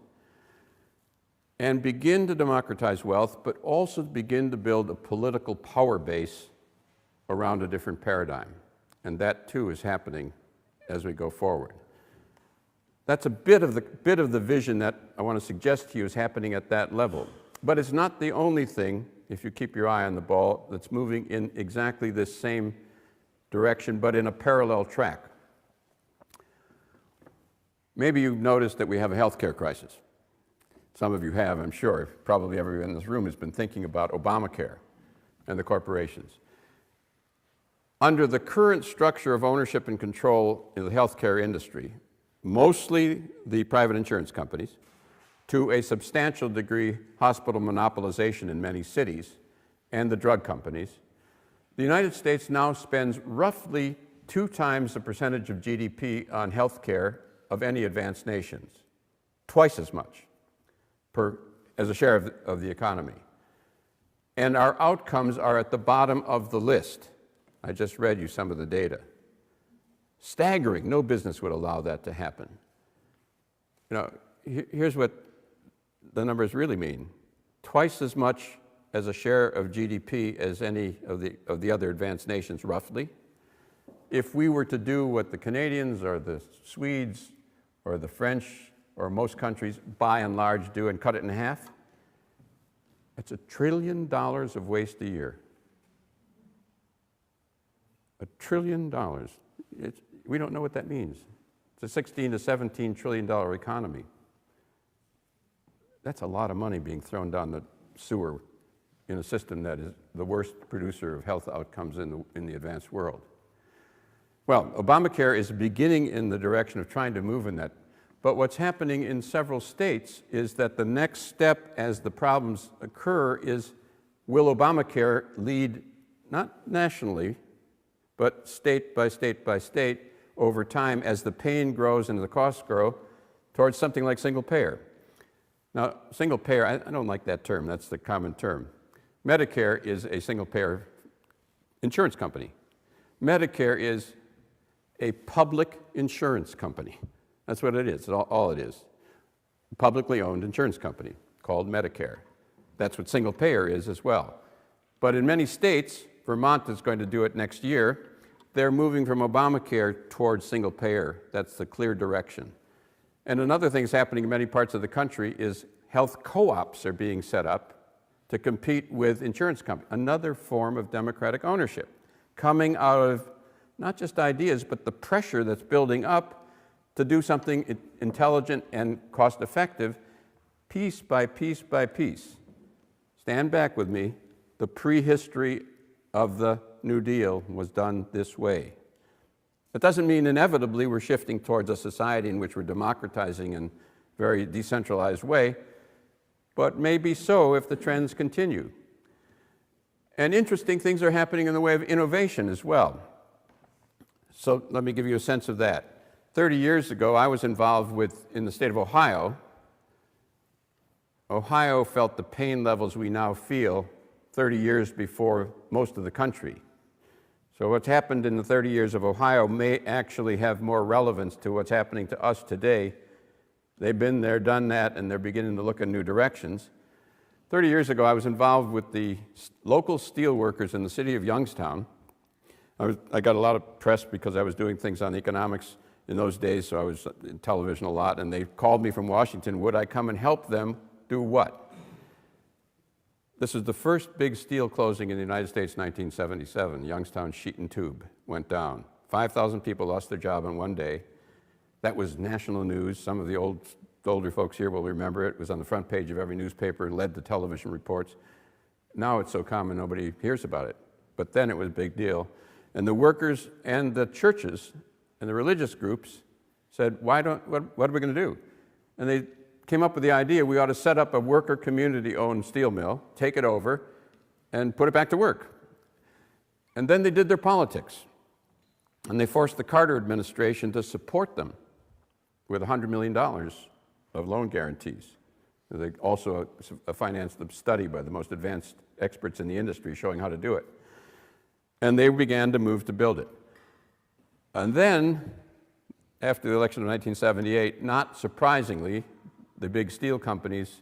and begin to democratize wealth, but also begin to build a political power base around a different paradigm. And that too is happening as we go forward. That's a bit of the vision that I want to suggest to you is happening at that level. But it's not the only thing, if you keep your eye on the ball, that's moving in exactly this same direction, but in a parallel track. Maybe you've noticed that we have a healthcare crisis. Some of you have, I'm sure. Probably everyone in this room has been thinking about Obamacare and the corporations. Under the current structure of ownership and control in the healthcare industry, mostly the private insurance companies, to a substantial degree hospital monopolization in many cities, and the drug companies, the United States now spends roughly 2 times the percentage of GDP on healthcare of any advanced nations, twice as much as a share of the economy. And our outcomes are at the bottom of the list. I just read you some of the data. Staggering. No business would allow that to happen. You know, here's what the numbers really mean. Twice as much as a share of GDP as any of the other advanced nations, roughly. If we were to do what the Canadians or the Swedes or the French or most countries by and large do and cut it in half, it's $1 trillion of waste a year. $1 trillion. We don't know what that means. It's a $16 to $17 trillion economy. That's a lot of money being thrown down the sewer in a system that is the worst producer of health outcomes in the advanced world. Well, Obamacare is beginning in the direction of trying to move in that. But what's happening in several states is that the next step as the problems occur is, will Obamacare lead, not nationally, but state by state by state, over time as the pain grows and the costs grow, towards something like single payer. Now, single payer, I don't like that term. That's the common term. Medicare is a single payer insurance company. Medicare is a public insurance company. That's what it is, all it is. A publicly owned insurance company called Medicare. That's what single payer is as well. But in many states, Vermont is going to do it next year, they're moving from Obamacare towards single payer. That's the clear direction. And another thing that's happening in many parts of the country is health co-ops are being set up to compete with insurance companies. Another form of democratic ownership coming out of not just ideas, but the pressure that's building up to do something intelligent and cost-effective, piece by piece by piece. Stand back with me. The prehistory of the New Deal was done this way. It doesn't mean inevitably we're shifting towards a society in which we're democratizing in a very decentralized way, but maybe so if the trends continue. And interesting things are happening in the way of innovation as well. So let me give you a sense of that. 30 years ago, I was involved in the state of Ohio. Ohio felt the pain levels we now feel 30 years before most of the country. So what's happened in the 30 years of Ohio may actually have more relevance to what's happening to us today. They've been there, done that, and they're beginning to look in new directions. 30 years ago, I was involved with the local steel workers in the city of Youngstown. I got a lot of press because I was doing things on economics in those days, so I was in television a lot, and they called me from Washington. Would I come and help them do what? This is the first big steel closing in the United States in 1977. Youngstown Sheet and Tube went down. 5,000 people lost their job in one day. That was national news. Some of the older folks here will remember it. It was on the front page of every newspaper and led to television reports. Now it's so common nobody hears about it. But then it was a big deal. And the workers and the churches and the religious groups said, what are we going to do? And they came up with the idea we ought to set up a worker community-owned steel mill, take it over, and put it back to work. And then they did their politics. And they forced the Carter administration to support them with $100 million of loan guarantees. They also financed a study by the most advanced experts in the industry showing how to do it. And they began to move to build it. And then, after the election of 1978, not surprisingly, the big steel companies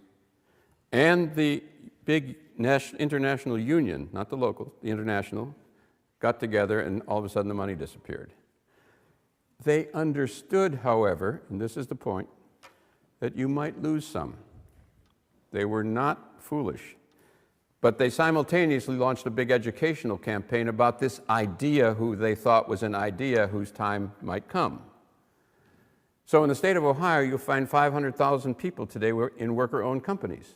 and the big international union, not the local, the international, got together and all of a sudden the money disappeared. They understood, however, and this is the point, that you might lose some. They were not foolish. But they simultaneously launched a big educational campaign about this idea who they thought was an idea whose time might come. So in the state of Ohio, you'll find 500,000 people today in worker-owned companies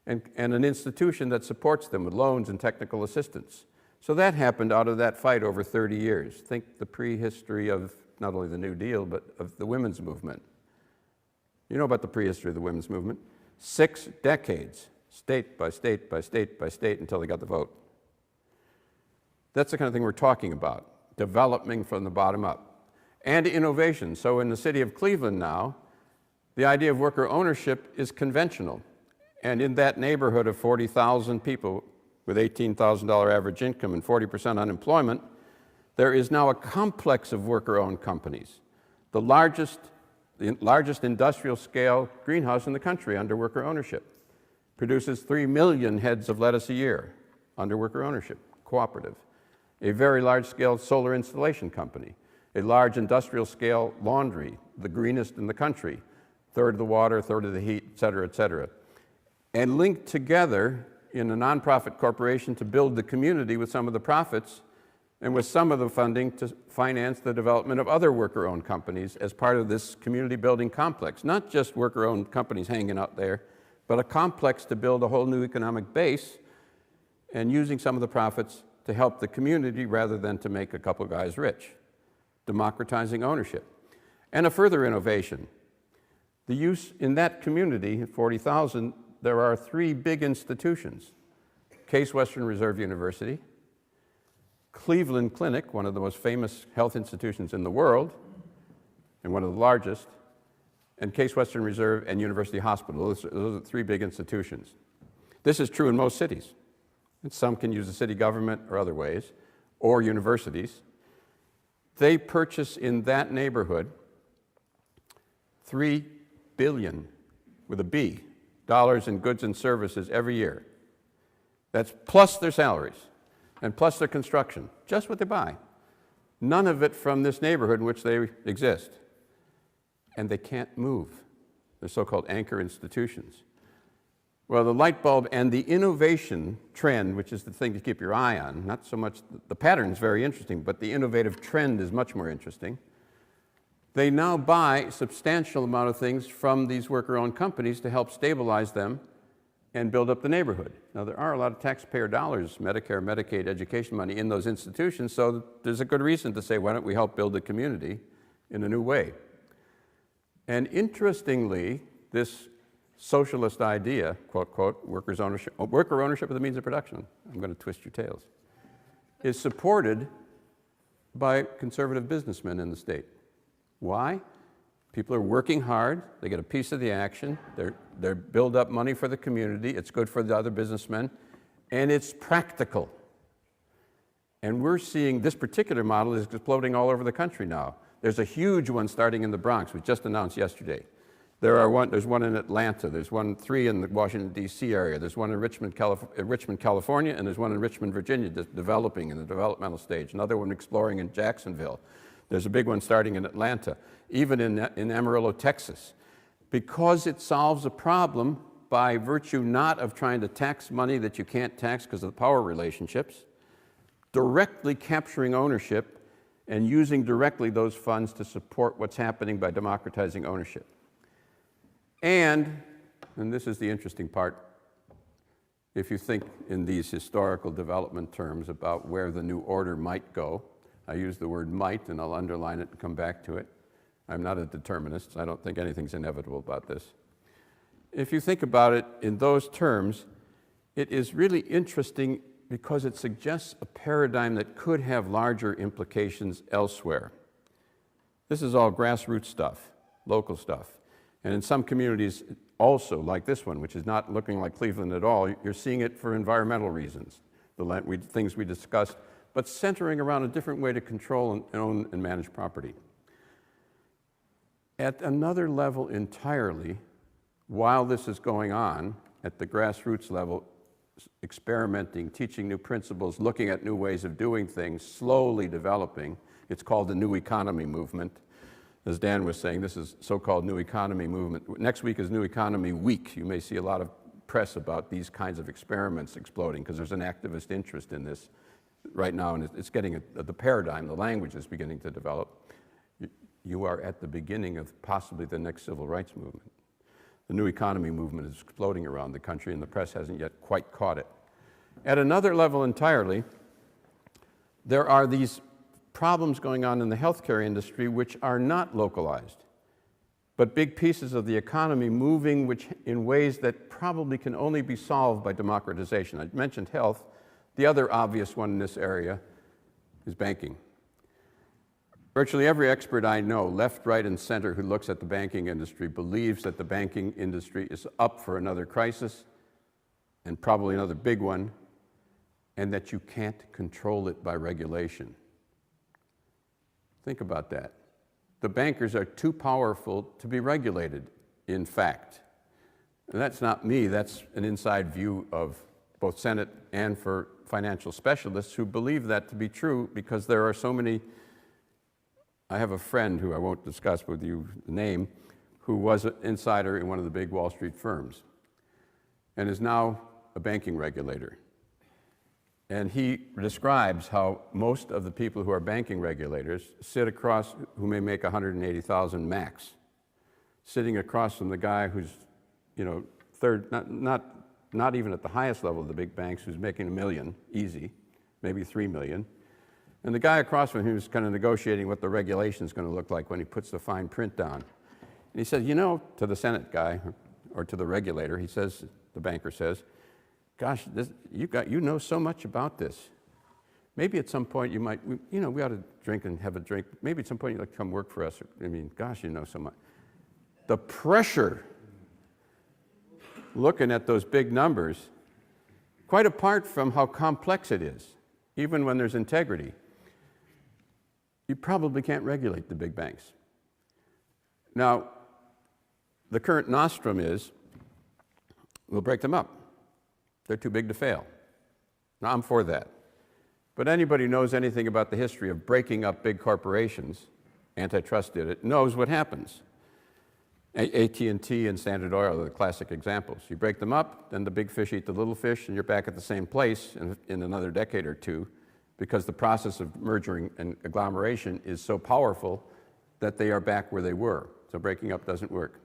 and an institution that supports them with loans and technical assistance. So that happened out of that fight over 30 years. Think the prehistory of not only the New Deal, but of the women's movement. You know about the prehistory of the women's movement? 6 decades, state by state by state by state, until they got the vote. That's the kind of thing we're talking about, developing from the bottom up. And innovation. So in the city of Cleveland now, the idea of worker ownership is conventional. And in that neighborhood of 40,000 people with $18,000 average income and 40% unemployment, there is now a complex of worker-owned companies. The largest industrial scale greenhouse in the country under worker ownership. Produces 3 million heads of lettuce a year under worker ownership, Cooperative. A very large scale solar installation company. A large industrial scale laundry, the greenest in the country. Third of the water, third of the heat, et cetera, et cetera. And linked together in a nonprofit corporation to build the community with some of the profits and with some of the funding to finance the development of other worker-owned companies as part of this community building complex. Not just worker-owned companies hanging out there, but a complex to build a whole new economic base and using some of the profits to help the community rather than to make a couple guys rich. Democratizing ownership. And a further innovation. The use in that community, 40,000, there are 3 big institutions. Case Western Reserve University, Cleveland Clinic, one of the most famous health institutions in the world, and one of the largest, and Case Western Reserve and University Hospital. Those are the 3 big institutions. This is true in most cities. And some can use the city government or other ways, or universities. They purchase in that neighborhood $3 billion, with a B, dollars in goods and services every year. That's plus their salaries and plus their construction, just what they buy. None of it from this neighborhood in which they exist. And they can't move. They're so-called anchor institutions. Well, the light bulb and the innovation trend, which is the thing to keep your eye on, not so much, the pattern is very interesting, but the innovative trend is much more interesting. They now buy a substantial amount of things from these worker-owned companies to help stabilize them and build up the neighborhood. Now, there are a lot of taxpayer dollars, Medicare, Medicaid, education money in those institutions, so there's a good reason to say, why don't we help build the community in a new way? And interestingly, this socialist idea, quote, quote, worker ownership of the means of production, I'm going to twist your tails, is supported by conservative businessmen in the state. Why? People are working hard, they get a piece of the action, they build up money for the community, it's good for the other businessmen, and it's practical. And we're seeing this particular model is exploding all over the country now. There's a huge one starting in the Bronx, we just announced yesterday. There's one in Atlanta, there's 3 in the Washington, D.C. area, there's one in Richmond, California, and there's one in Richmond, Virginia, developing in the developmental stage, another one exploring in Jacksonville. There's a big one starting in Atlanta, even in Amarillo, Texas, because it solves a problem by virtue not of trying to tax money that you can't tax because of the power relationships, directly capturing ownership and using directly those funds to support what's happening by democratizing ownership. And this is the interesting part, if you think in these historical development terms about where the new order might go, I use the word might, and I'll underline it and come back to it. I'm not a determinist. I don't think anything's inevitable about this. If you think about it in those terms, it is really interesting because it suggests a paradigm that could have larger implications elsewhere. This is all grassroots stuff, local stuff. And in some communities also, like this one, which is not looking like Cleveland at all, you're seeing it for environmental reasons, things we discussed, but centering around a different way to control and own and manage property. At another level entirely, while this is going on, at the grassroots level, experimenting, teaching new principles, looking at new ways of doing things, slowly developing, it's called the New Economy Movement. As Dan was saying, this is so-called New Economy Movement. Next week is New Economy Week. You may see a lot of press about these kinds of experiments exploding because there's an activist interest in this right now, and it's getting the paradigm, the language is beginning to develop. you are at the beginning of possibly the next civil rights movement. The new economy movement is exploding around the country, and the press hasn't yet quite caught it. At another level entirely, there are these problems going on in the healthcare industry which are not localized, but big pieces of the economy moving in ways that probably can only be solved by democratization. I mentioned health. The other obvious one in this area is banking. Virtually every expert I know, left, right, and center, who looks at the banking industry believes that the banking industry is up for another crisis, and probably another big one, and that you can't control it by regulation. Think about that. The bankers are too powerful to be regulated, in fact. And that's not me, that's an inside view of both Senate and for financial specialists who believe that to be true because there are so many. I have a friend who I won't discuss with you the name, who was an insider in one of the big Wall Street firms and is now a banking regulator. And he describes how most of the people who are banking regulators sit across, who may make 180,000 max, sitting across from the guy who's, third, not even at the highest level of the big banks, who's making $1 million, easy, maybe $3 million. And the guy across from him is kind of negotiating what the regulation is going to look like when he puts the fine print down. And he said, to the Senate guy, or to the regulator, he says, the banker says, gosh, you know so much about this. Maybe at some point we ought to drink and have a drink. Maybe at some point you'd like to come work for us. Gosh, you know so much. The pressure, looking at those big numbers, quite apart from how complex it is, even when there's integrity, you probably can't regulate the big banks. Now, the current nostrum is, we'll break them up. They're too big to fail. Now, I'm for that. But anybody who knows anything about the history of breaking up big corporations, antitrust did it, knows what happens. AT&T and Standard Oil are the classic examples. You break them up, then the big fish eat the little fish, and you're back at the same place in another decade or two, because the process of mergering and agglomeration is so powerful that they are back where they were. So breaking up doesn't work.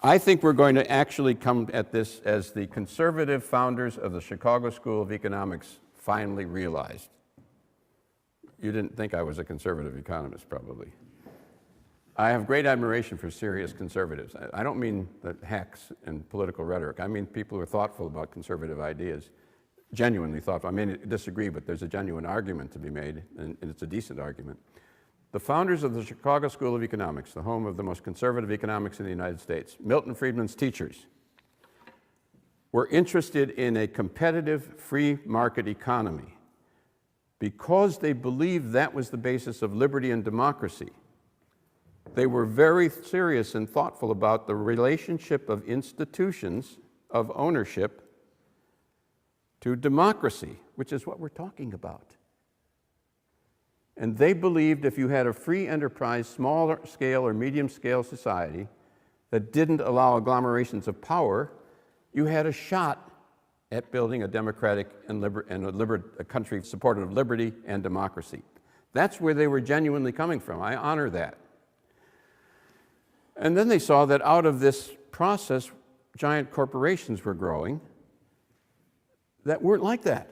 I think we're going to actually come at this as the conservative founders of the Chicago School of Economics finally realized. You didn't think I was a conservative economist, probably. I have great admiration for serious conservatives. I don't mean the hacks and political rhetoric. I mean people who are thoughtful about conservative ideas, genuinely thoughtful. I may disagree, but there's a genuine argument to be made, and it's a decent argument. The founders of the Chicago School of Economics, the home of the most conservative economics in the United States, Milton Friedman's teachers, were interested in a competitive free market economy because they believed that was the basis of liberty and democracy. They were very serious and thoughtful about the relationship of institutions of ownership to democracy, which is what we're talking about. And they believed if you had a free enterprise, smaller scale or medium scale society that didn't allow agglomerations of power, you had a shot at building a democratic and a country supportive of liberty and democracy. That's where they were genuinely coming from. I honor that. And then they saw that out of this process, giant corporations were growing that weren't like that.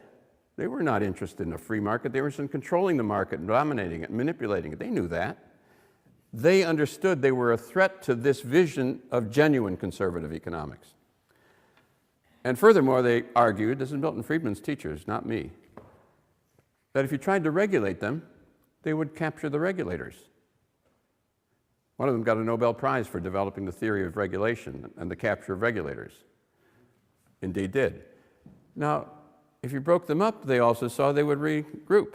They were not interested in a free market. They were interested in controlling the market and dominating it, manipulating it. They knew that. They understood they were a threat to this vision of genuine conservative economics. And furthermore, they argued, this is Milton Friedman's teachers, not me, that if you tried to regulate them, they would capture the regulators. One of them got a Nobel Prize for developing the theory of regulation and the capture of regulators. Indeed did. Now, if you broke them up, they also saw they would regroup.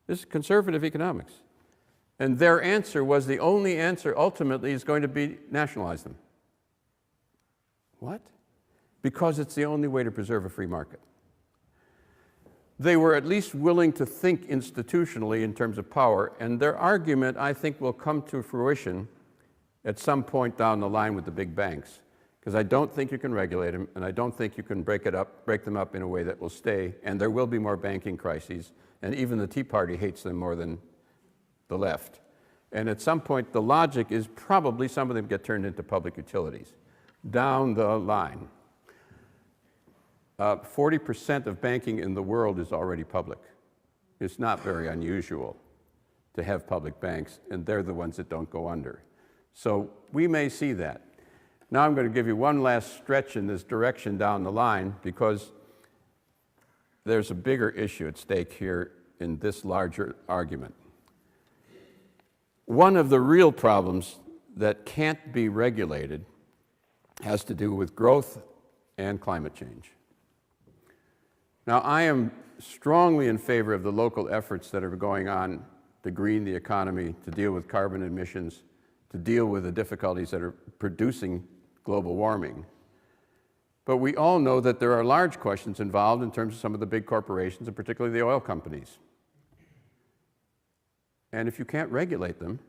This is conservative economics. And their answer was the only answer ultimately is going to be nationalize them. What? Because it's the only way to preserve a free market. They were at least willing to think institutionally in terms of power, and their argument, I think, will come to fruition at some point down the line with the big banks, because I don't think you can regulate them, and I don't think you can break them up in a way that will stay, and there will be more banking crises, and even the Tea Party hates them more than the left. And at some point, the logic is probably some of them get turned into public utilities down the line. 40% of banking in the world is already public. It's not very unusual to have public banks, and they're the ones that don't go under. So we may see that. Now I'm going to give you one last stretch in this direction down the line, because there's a bigger issue at stake here in this larger argument. One of the real problems that can't be regulated has to do with growth and climate change. Now, I am strongly in favor of the local efforts that are going on to green the economy, to deal with carbon emissions, to deal with the difficulties that are producing global warming. But we all know that there are large questions involved in terms of some of the big corporations, and particularly the oil companies. And if you can't regulate them,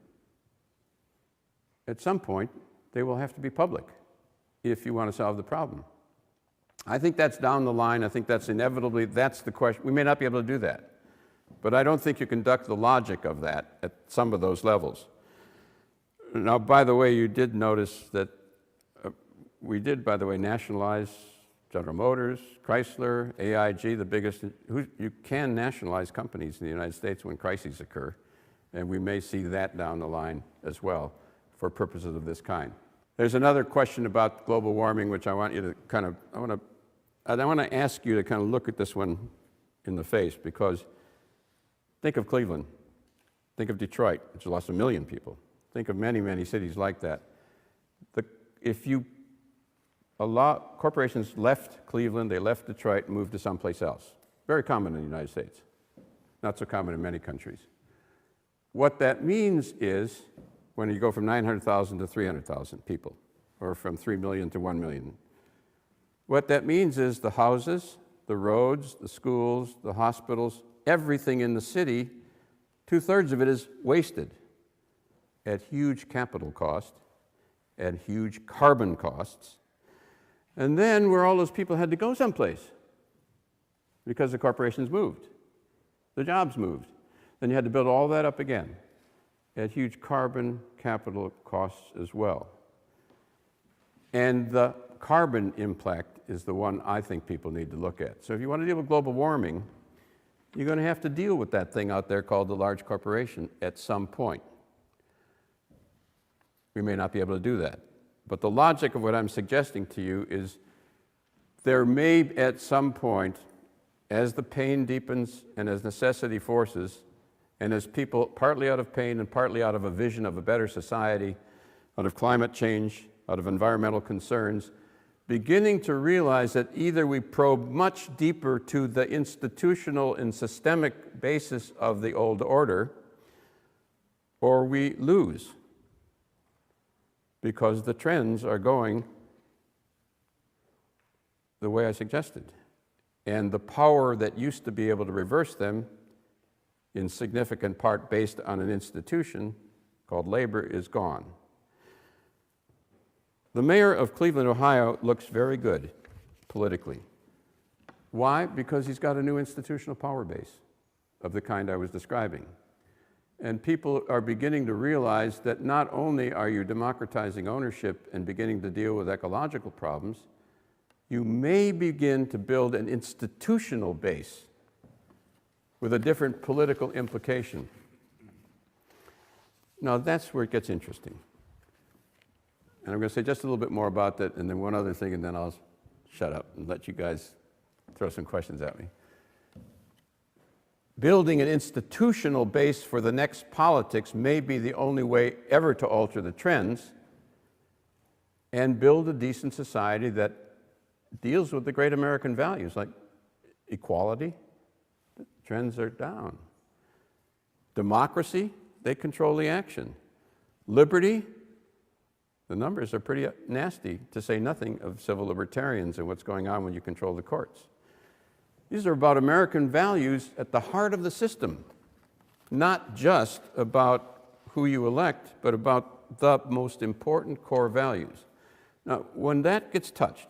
at some point, they will have to be public if you want to solve the problem. I think that's down the line. I think that's inevitably, that's the question. We may not be able to do that, but I don't think you conduct the logic of that at some of those levels. Now, by the way, you did notice that we did, by the way, nationalize General Motors, Chrysler, AIG, the biggest. You can nationalize companies in the United States when crises occur, and we may see that down the line as well for purposes of this kind. There's another question about global warming, which I want you to kind of, I want to ask you to kind of look at this one in the face, because think of Cleveland, think of Detroit, which lost 1 million people. Think of many, many cities like that. Corporations left Cleveland, they left Detroit, and moved to someplace else. Very common in the United States. Not so common in many countries. What that means is, when you go from 900,000 to 300,000 people, or from 3 million to 1 million, what that means is the houses, the roads, the schools, the hospitals, everything in the city, 2/3 of it is wasted at huge capital cost, at huge carbon costs. And then where all those people had to go someplace, because the corporations moved, the jobs moved. Then you had to build all that up again at huge carbon capital costs as well. And the carbon impact is the one I think people need to look at. So if you want to deal with global warming, you're going to have to deal with that thing out there called the large corporation at some point. We may not be able to do that. But the logic of what I'm suggesting to you is there may at some point, as the pain deepens and as necessity forces, and as people, partly out of pain and partly out of a vision of a better society, out of climate change, out of environmental concerns, beginning to realize that either we probe much deeper to the institutional and systemic basis of the old order, or we lose, because the trends are going the way I suggested. And the power that used to be able to reverse them, in significant part based on an institution called labor, is gone. The mayor of Cleveland, Ohio, looks very good politically. Why? Because he's got a new institutional power base of the kind I was describing. And people are beginning to realize that not only are you democratizing ownership and beginning to deal with ecological problems, you may begin to build an institutional base with a different political implication. Now, that's where it gets interesting. And I'm going to say just a little bit more about that, and then one other thing, and then I'll shut up and let you guys throw some questions at me. Building an institutional base for the next politics may be the only way ever to alter the trends and build a decent society that deals with the great American values like equality. The trends are down. Democracy, they control the action. Liberty, the numbers are pretty nasty, to say nothing of civil libertarians and what's going on when you control the courts. These are about American values at the heart of the system, not just about who you elect, but about the most important core values. Now, when that gets touched,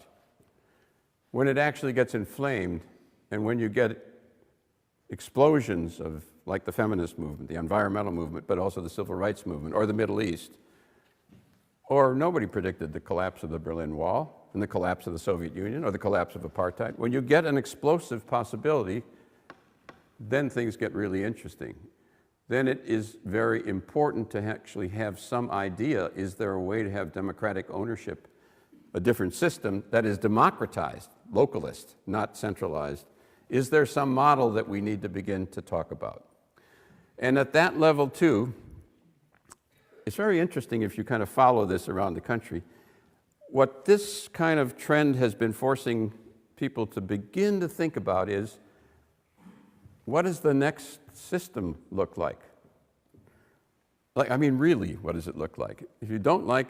when it actually gets inflamed, and when you get explosions of like the feminist movement, the environmental movement, but also the civil rights movement, or the Middle East. Or nobody predicted the collapse of the Berlin Wall and the collapse of the Soviet Union or the collapse of apartheid. When you get an explosive possibility, then things get really interesting. Then it is very important to actually have some idea, is there a way to have democratic ownership, a different system that is democratized, localist, not centralized? Is there some model that we need to begin to talk about? And at that level too, it's very interesting if you kind of follow this around the country. What this kind of trend has been forcing people to begin to think about is, what does the next system look like? I mean, really, what does it look like? If you don't like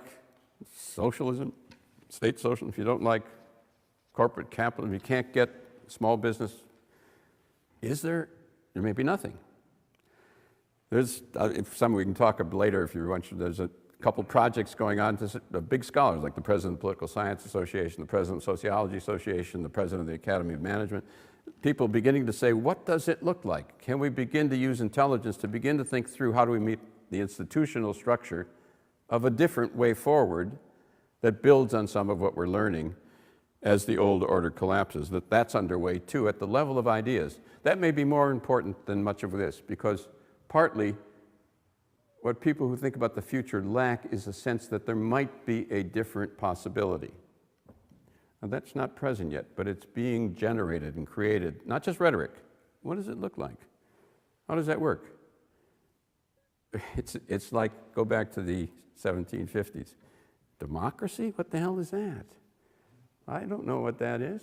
socialism, state socialism, if you don't like corporate capitalism, you can't get small business, there may be nothing. There's, if some we can talk about later if you want, there's a couple projects going on, big scholars like the president of the Political Science Association, the president of the Sociology Association, the president of the Academy of Management, people beginning to say, what does it look like? Can we begin to use intelligence to begin to think through how do we meet the institutional structure of a different way forward that builds on some of what we're learning as the old order collapses, that's underway too at the level of ideas. That may be more important than much of this, because partly what people who think about the future lack is a sense that there might be a different possibility. Now, that's not present yet, but it's being generated and created, not just rhetoric. What does it look like? How does that work? It's like, go back to the 1750s. Democracy? What the hell is that? I don't know what that is.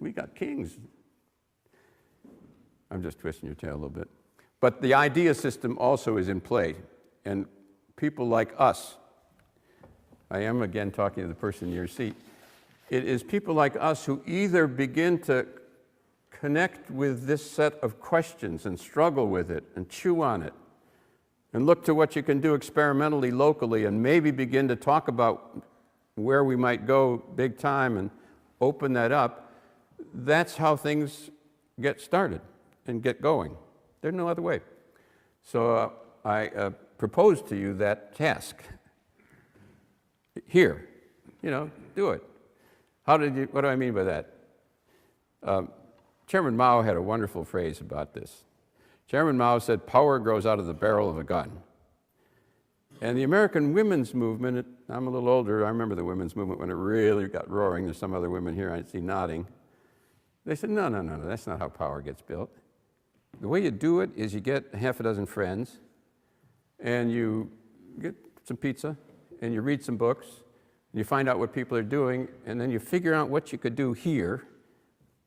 We got kings. I'm just twisting your tail a little bit. But the idea system also is in play. And people like us, I am again talking to the person in your seat, it is people like us who either begin to connect with this set of questions and struggle with it and chew on it and look to what you can do experimentally, locally, and maybe begin to talk about where we might go big time and open that up. That's how things get started and get going. There's no other way. So I propose to you that task. Here, do it. What do I mean by that? Chairman Mao had a wonderful phrase about this. Chairman Mao said, power grows out of the barrel of a gun. And the American women's movement, I'm a little older, I remember the women's movement when it really got roaring. There's some other women here I see nodding. They said, no, that's not how power gets built. The way you do it is you get half a dozen friends, and you get some pizza, and you read some books, and you find out what people are doing, and then you figure out what you could do here,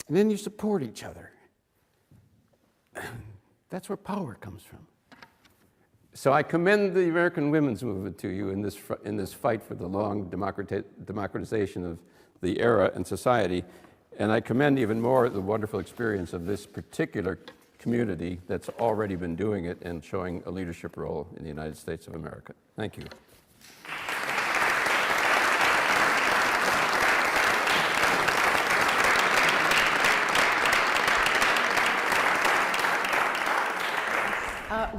and then you support each other. That's where power comes from. So I commend the American women's movement to you in this fight for the long democratization of the era and society, and I commend even more the wonderful experience of this particular community that's already been doing it and showing a leadership role in the United States of America. Thank you.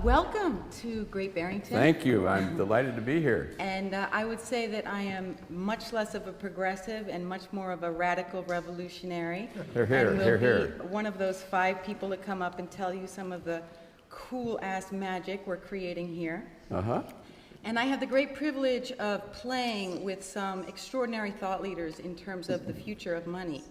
Welcome to Great Barrington. Thank you. I'm delighted to be here. And I would say that I am much less of a progressive and much more of a radical revolutionary. Hear, hear, and will hear, be hear. one of those 5 people that come up and tell you some of the cool-ass magic we're creating here. Uh-huh. And I have the great privilege of playing with some extraordinary thought leaders in terms of the future of money.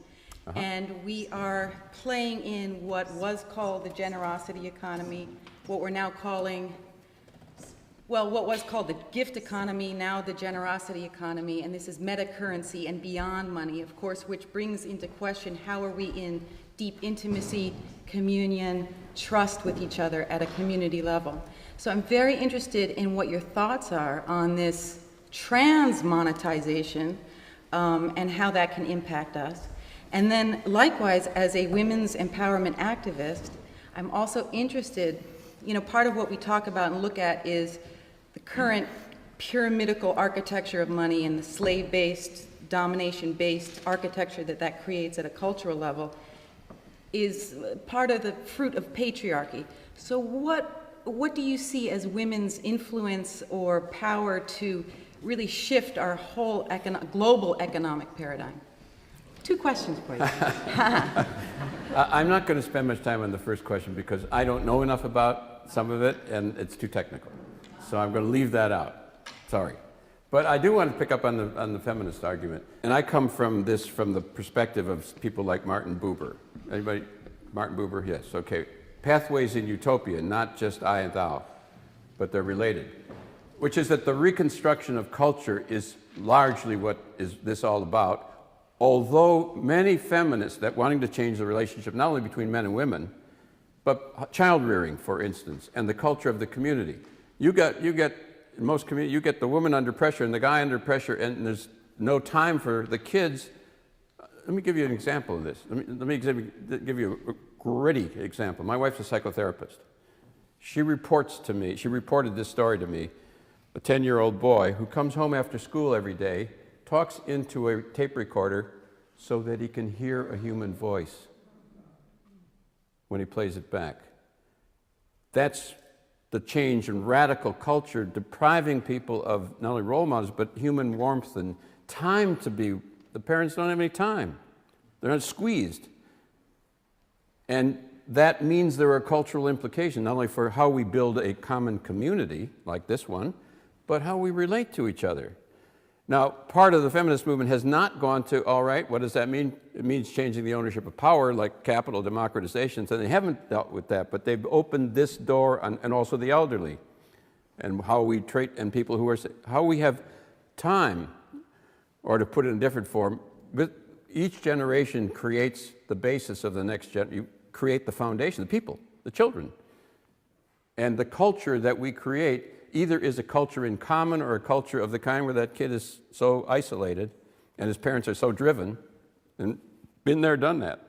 Uh-huh. And we are playing in what was called the generosity economy, what we're now calling, well, what was called the gift economy, now the generosity economy, and this is meta-currency and beyond money, of course, which brings into question how are we in deep intimacy, communion, trust with each other at a community level. So I'm very interested in what your thoughts are on this trans-monetization and how that can impact us. And then likewise, as a women's empowerment activist, I'm also interested, part of what we talk about and look at is the current pyramidical architecture of money and the slave-based, domination-based architecture that creates at a cultural level. is part of the fruit of patriarchy. So what do you see as women's influence or power to really shift our whole global economic paradigm? 2 questions for you. I'm not going to spend much time on the first question because I don't know enough about some of it and it's too technical. So I'm going to leave that out. Sorry. But I do want to pick up on the feminist argument. And I come from the perspective of people like Martin Buber. Anybody? Martin Buber? Yes. Okay. Pathways in Utopia, not just I and thou, but they're related. Which is that the reconstruction of culture is largely what is this all about. Although many feminists that wanting to change the relationship not only between men and women, but child rearing, for instance, and the culture of the community. You get in most communities, you get the woman under pressure and the guy under pressure, and there's no time for the kids. Let me give you an example of this. Let me give you a gritty example. My wife's a psychotherapist. She reported this story to me, a 10-year-old boy who comes home after school every day, talks into a tape recorder so that he can hear a human voice when he plays it back. That's the change in radical culture, depriving people of not only role models, but human warmth and time to be. The parents don't have any time. They're not squeezed. And that means there are cultural implications, not only for how we build a common community like this one, but how we relate to each other. Now, part of the feminist movement has not gone to, all right, what does that mean? It means changing the ownership of power, like capital democratization. So they haven't dealt with that, but they've opened this door, and also the elderly, and how we treat, and people who are, how we have time, or to put it in a different form, each generation creates the basis of the next generation. You create the foundation, the people, the children. And the culture that we create either is a culture in common or a culture of the kind where that kid is so isolated and his parents are so driven, and been there, done that.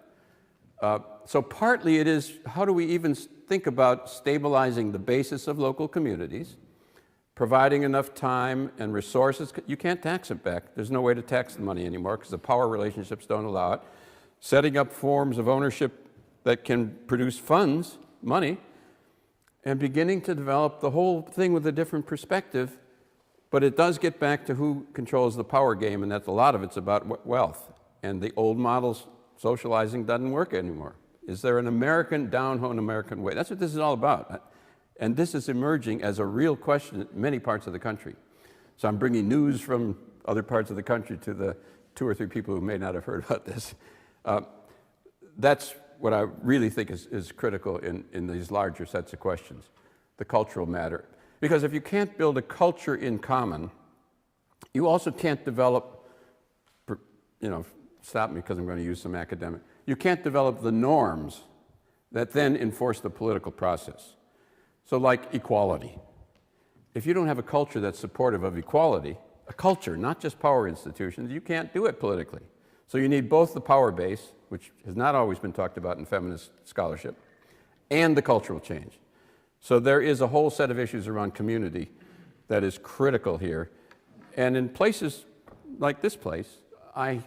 So partly it is, how do we even think about stabilizing the basis of local communities, providing enough time and resources. You can't tax it back. There's no way to tax the money anymore because the power relationships don't allow it. Setting up forms of ownership that can produce funds, money, and beginning to develop the whole thing with a different perspective. But it does get back to who controls the power game, and that's a lot of it's about wealth. And the old models, socializing, doesn't work anymore. Is there an American, down-home American way? That's what this is all about. And this is emerging as a real question in many parts of the country. So I'm bringing news from other parts of the country to the 2 or 3 people who may not have heard about this. That's what I really think is critical in these larger sets of questions, the cultural matter. Because if you can't build a culture in common, you also can't develop, stop me because I'm going to use some academic, you can't develop the norms that then enforce the political process. So like equality. If you don't have a culture that's supportive of equality, a culture, not just power institutions, you can't do it politically. So you need both the power base, which has not always been talked about in feminist scholarship, and the cultural change. So there is a whole set of issues around community that is critical here. And in places like this place, I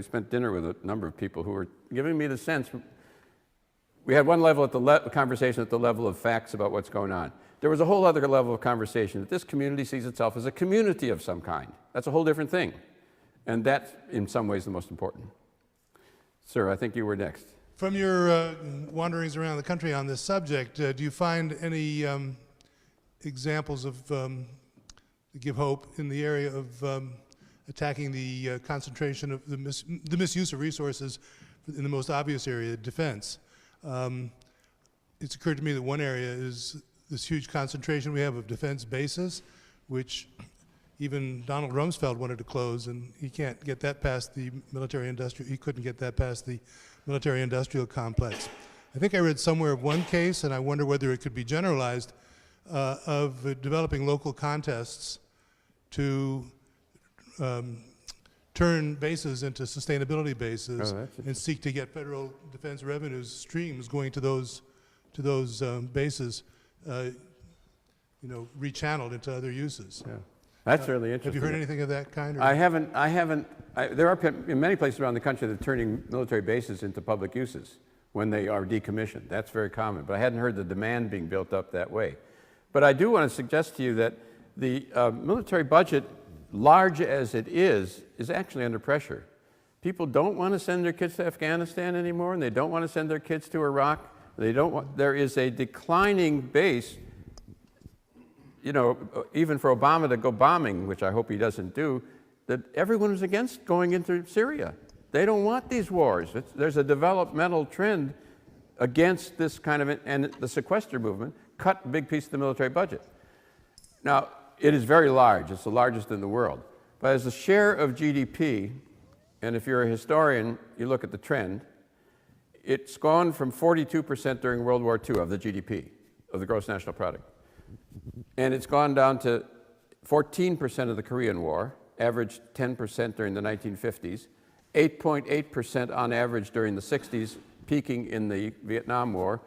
spent dinner with a number of people who were giving me the sense, we had one level at the conversation at the level of facts about what's going on. There was a whole other level of conversation that this community sees itself as a community of some kind. That's a whole different thing. And that's, in some ways, the most important. Sir, I think you were next. From your wanderings around the country on this subject, do you find any examples of that give hope in the area of attacking the concentration of the misuse of resources in the most obvious area, defense? It's occurred to me that one area is this huge concentration we have of defense bases, which even Donald Rumsfeld wanted to close, and he can't get that past the military-industrial. He couldn't get that past the military-industrial complex. I think I read somewhere of one case, and I wonder whether it could be generalized, of developing local contests to turn bases into sustainable bases and seek to get federal defense revenues streams going to those bases, rechanneled into other uses. Yeah. That's really Have you interesting. heard anything of that kind? Or? I haven't, there are in many places around the country that are turning military bases into public uses when they are decommissioned. That's very common, but I hadn't heard the demand being built up that way. But I do want to suggest to you that the military budget, large as it is actually under pressure. People don't want to send their kids to Afghanistan anymore, and they don't want to send their kids to Iraq. There is a declining base, you know, even for Obama to go bombing, which I hope he doesn't do, that everyone is against going into Syria. They don't want these wars. There's a developmental trend against this kind of, and the sequester movement cut a big piece of the military budget. Now, it is very large. It's the largest in the world. But as a share of GDP, and if you're a historian, you look at the trend, it's gone from 42% during World War II of the GDP, of the gross national product. And it's gone down to 14% of the Korean War, averaged 10% during the 1950s, 8.8% on average during the 60s, peaking in the Vietnam War,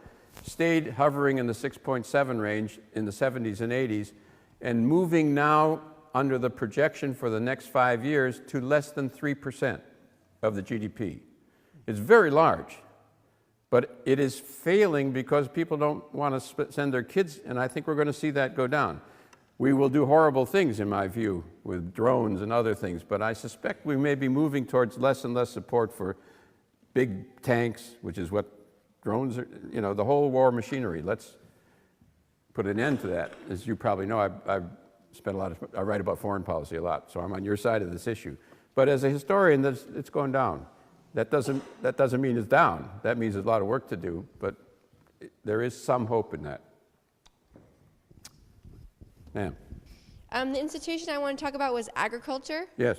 stayed hovering in the 6.7 range in the 70s and 80s, and moving now under the projection for the next 5 years to less than 3% of the GDP. It's very large, but it is failing because people don't want to send their kids, and I think we're going to see that go down. We will do horrible things, in my view, with drones and other things, but I suspect we may be moving towards less and less support for big tanks, which is what drones are, you know, the whole war machinery. Let's put an end to that. As you probably know, I write about foreign policy a lot, so I'm on your side of this issue. But as a historian, it's going down. That doesn't mean it's down. That means there's a lot of work to do, but there is some hope in that. Ma'am. The institution I want to talk about was agriculture. Yes.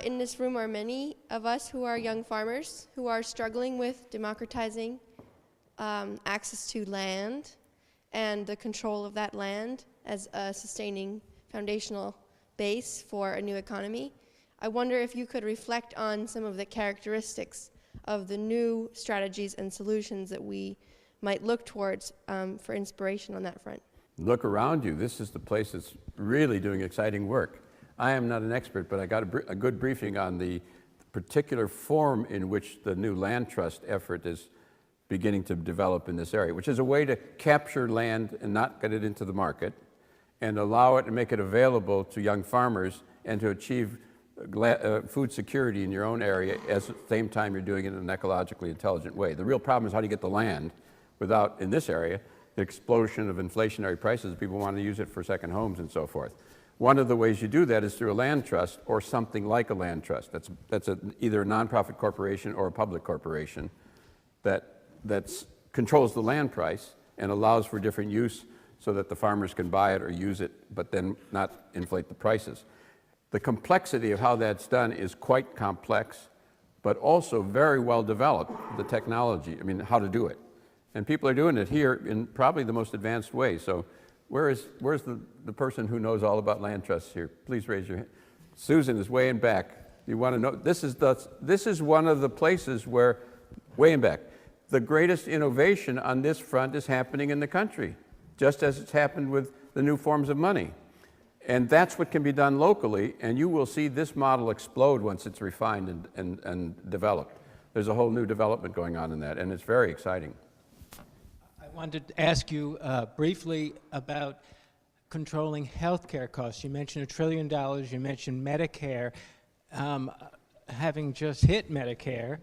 In this room are many of us who are young farmers who are struggling with democratizing access to land and the control of that land as a sustaining foundational base for a new economy. I wonder if you could reflect on some of the characteristics of the new strategies and solutions that we might look towards for inspiration on that front. Look around you. This is the place that's really doing exciting work. I am not an expert, but I got a good briefing on the particular form in which the new land trust effort is beginning to develop in this area, which is a way to capture land and not get it into the market and allow it and make it available to young farmers and to achieve food security in your own area at the same time you're doing it in an ecologically intelligent way. The real problem is how do you get the land without, in this area, the explosion of inflationary prices. People want to use it for second homes and so forth. One of the ways you do that is through a land trust or something like a land trust. That's either a nonprofit corporation or a public corporation that controls the land price and allows for different use so that the farmers can buy it or use it, but then not inflate the prices. The complexity of how that's done is quite complex, but also very well developed, the technology, I mean, how to do it. And people are doing it here in probably the most advanced way. So where's the person who knows all about land trusts here? Please raise your hand. Susan is way in back. You want to know, this is one of the places where, way in back, the greatest innovation on this front is happening in the country, just as it's happened with the new forms of money. And that's what can be done locally, and you will see this model explode once it's refined and developed. There's a whole new development going on in that, and it's very exciting. I wanted to ask you briefly about controlling healthcare costs. You mentioned $1 trillion, you mentioned Medicare. Having just hit Medicare,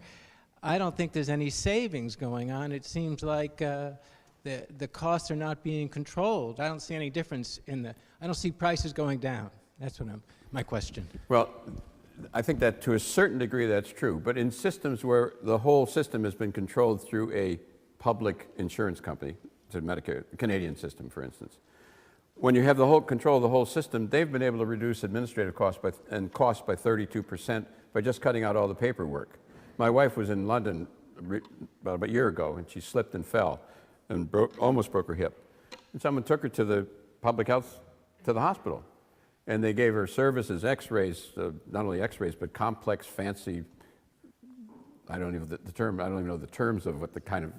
I don't think there's any savings going on. It seems like the costs are not being controlled. I don't see any difference I don't see prices going down. That's my question. Well, I think that to a certain degree that's true, but in systems where the whole system has been controlled through a public insurance company, to Medicare, the Canadian system, for instance, when you have the whole control of the whole system, they've been able to reduce administrative costs by 32% by just cutting out all the paperwork. My wife was in London about a year ago, and she slipped and fell and almost broke her hip. And someone took her to the public health, to the hospital. And they gave her services, x-rays, not only x-rays, but complex, fancy, I don't even know the terms of what the kind of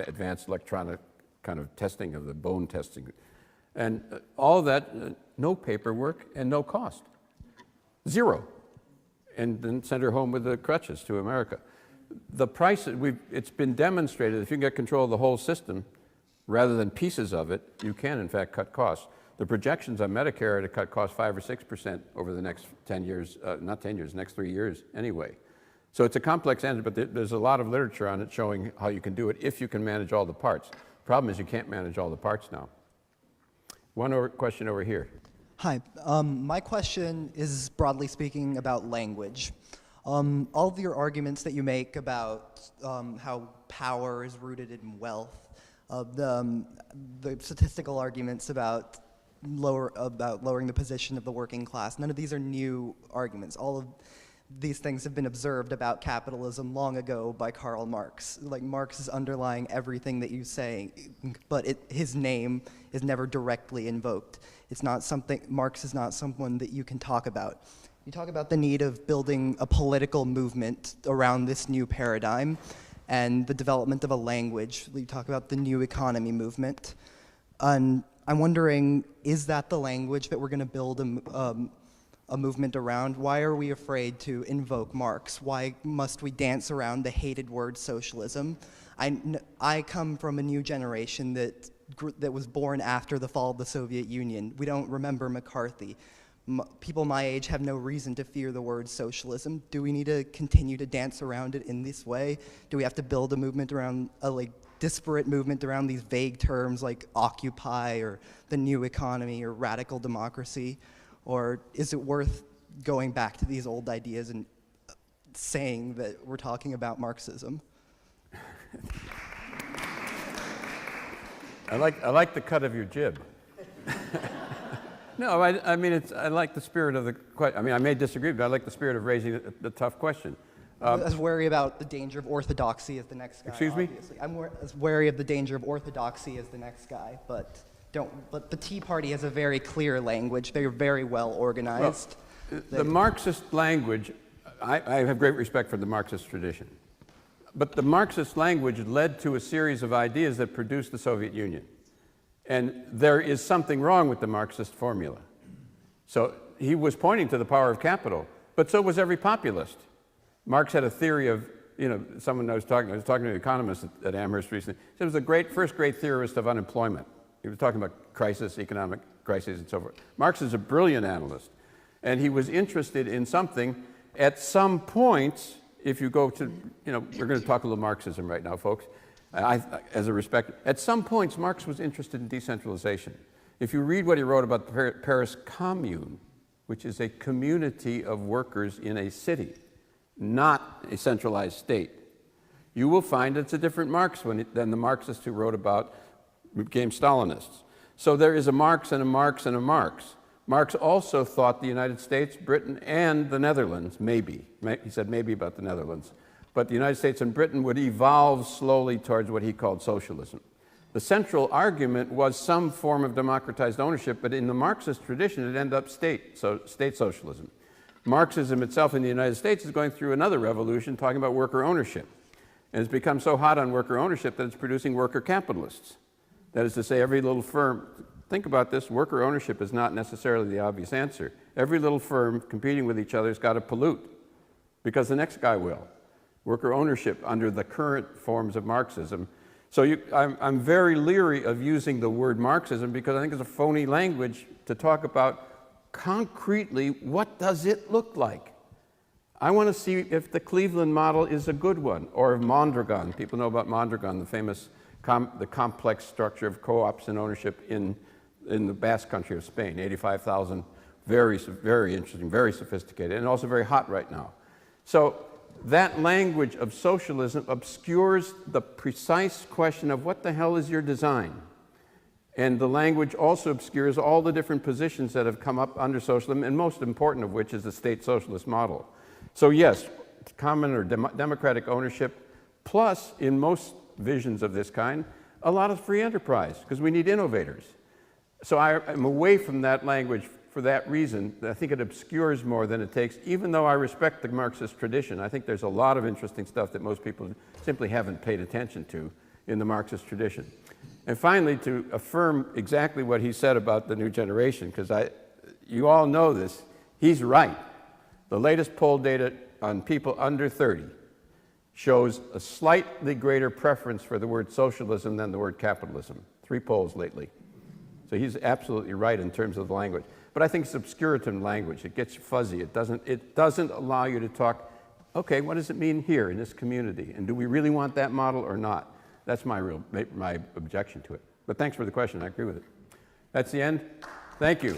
advanced electronic kind of testing of the bone testing. And all of that, no paperwork and no cost. Zero. And then send her home with the crutches to America. The price, it's been demonstrated if you can get control of the whole system rather than pieces of it, you can in fact cut costs. The projections on Medicare are to cut costs 5 or 6% over the next 10 years, not 10 years, next 3 years anyway. So it's a complex answer, but there's a lot of literature on it showing how you can do it if you can manage all the parts. The problem is you can't manage all the parts now. One question over here. Hi. My question is, broadly speaking, about language. All of your arguments that you make about how power is rooted in wealth, the statistical arguments about lowering the position of the working class, none of these are new arguments. All of these things have been observed about capitalism long ago by Karl Marx. Like, Marx is underlying everything that you say, but his name is never directly invoked. It's not something, Marx is not someone that you can talk about. You talk about the need of building a political movement around this new paradigm and the development of a language. You talk about the new economy movement. And I'm wondering, is that the language that we're going to build a movement around? Why are we afraid to invoke Marx? Why must we dance around the hated word socialism? I come from a new generation that was born after the fall of the Soviet Union. We don't remember McCarthy. People my age have no reason to fear the word socialism. Do we need to continue to dance around it in this way? Do we have to build a movement around, a disparate movement around these vague terms like Occupy or the new economy or radical democracy? Or is it worth going back to these old ideas and saying that we're talking about Marxism? I like the cut of your jib. No, I mean, I like the spirit of the question. I mean, I may disagree, but I like the spirit of raising the tough question. I was wary about the danger of orthodoxy as the next guy. Excuse me? Obviously. I'm wary of the danger of orthodoxy as the next guy, but the Tea Party has a very clear language. They're very well organized. Well, the Marxist language, I have great respect for the Marxist tradition. But the Marxist language led to a series of ideas that produced the Soviet Union. And there is something wrong with the Marxist formula. So he was pointing to the power of capital, but so was every populist. Marx had a theory of, someone I was talking to an economist at Amherst recently. He said he was the first great theorist of unemployment. He was talking about crisis, economic crises, and so forth. Marx is a brilliant analyst, and he was interested in something. At some point, if you go to, we're going to talk a little Marxism right now, folks. As a respect, at some points, Marx was interested in decentralization. If you read what he wrote about the Paris Commune, which is a community of workers in a city, not a centralized state, you will find it's a different Marx than the Marxists who wrote about became Stalinists. So there is a Marx and a Marx and a Marx. Marx also thought the United States, Britain, and the Netherlands, maybe. He said maybe about the Netherlands. But the United States and Britain would evolve slowly towards what he called socialism. The central argument was some form of democratized ownership, but in the Marxist tradition, it ended up state socialism. Marxism itself in the United States is going through another revolution talking about worker ownership. And it's become so hot on worker ownership that it's producing worker capitalists. That is to say, every little firm, think about this, worker ownership is not necessarily the obvious answer. Every little firm competing with each other has got to pollute because the next guy will. Worker ownership under the current forms of Marxism. So I'm very leery of using the word Marxism because I think it's a phony language to talk about concretely what does it look like. I want to see if the Cleveland model is a good one, or Mondragon. People know about Mondragon, the famous the complex structure of co-ops and ownership in the Basque country of Spain, 85,000, very, very interesting, very sophisticated, and also very hot right now. So that language of socialism obscures the precise question of what the hell is your design? And the language also obscures all the different positions that have come up under socialism, and most important of which is the state socialist model. So yes, common or democratic ownership, plus in most visions of this kind, a lot of free enterprise, because we need innovators. So I'm away from that language for that reason. I think it obscures more than it takes, even though I respect the Marxist tradition. I think there's a lot of interesting stuff that most people simply haven't paid attention to in the Marxist tradition. And finally, to affirm exactly what he said about the new generation, because you all know this, he's right. The latest poll data on people under 30 shows a slightly greater preference for the word socialism than the word capitalism. 3 polls lately. So he's absolutely right in terms of the language. But I think it's obscurative language. It gets fuzzy. It doesn't allow you to talk, okay, what does it mean here in this community? And do we really want that model or not? That's my objection to it. But thanks for the question. I agree with it. That's the end. Thank you.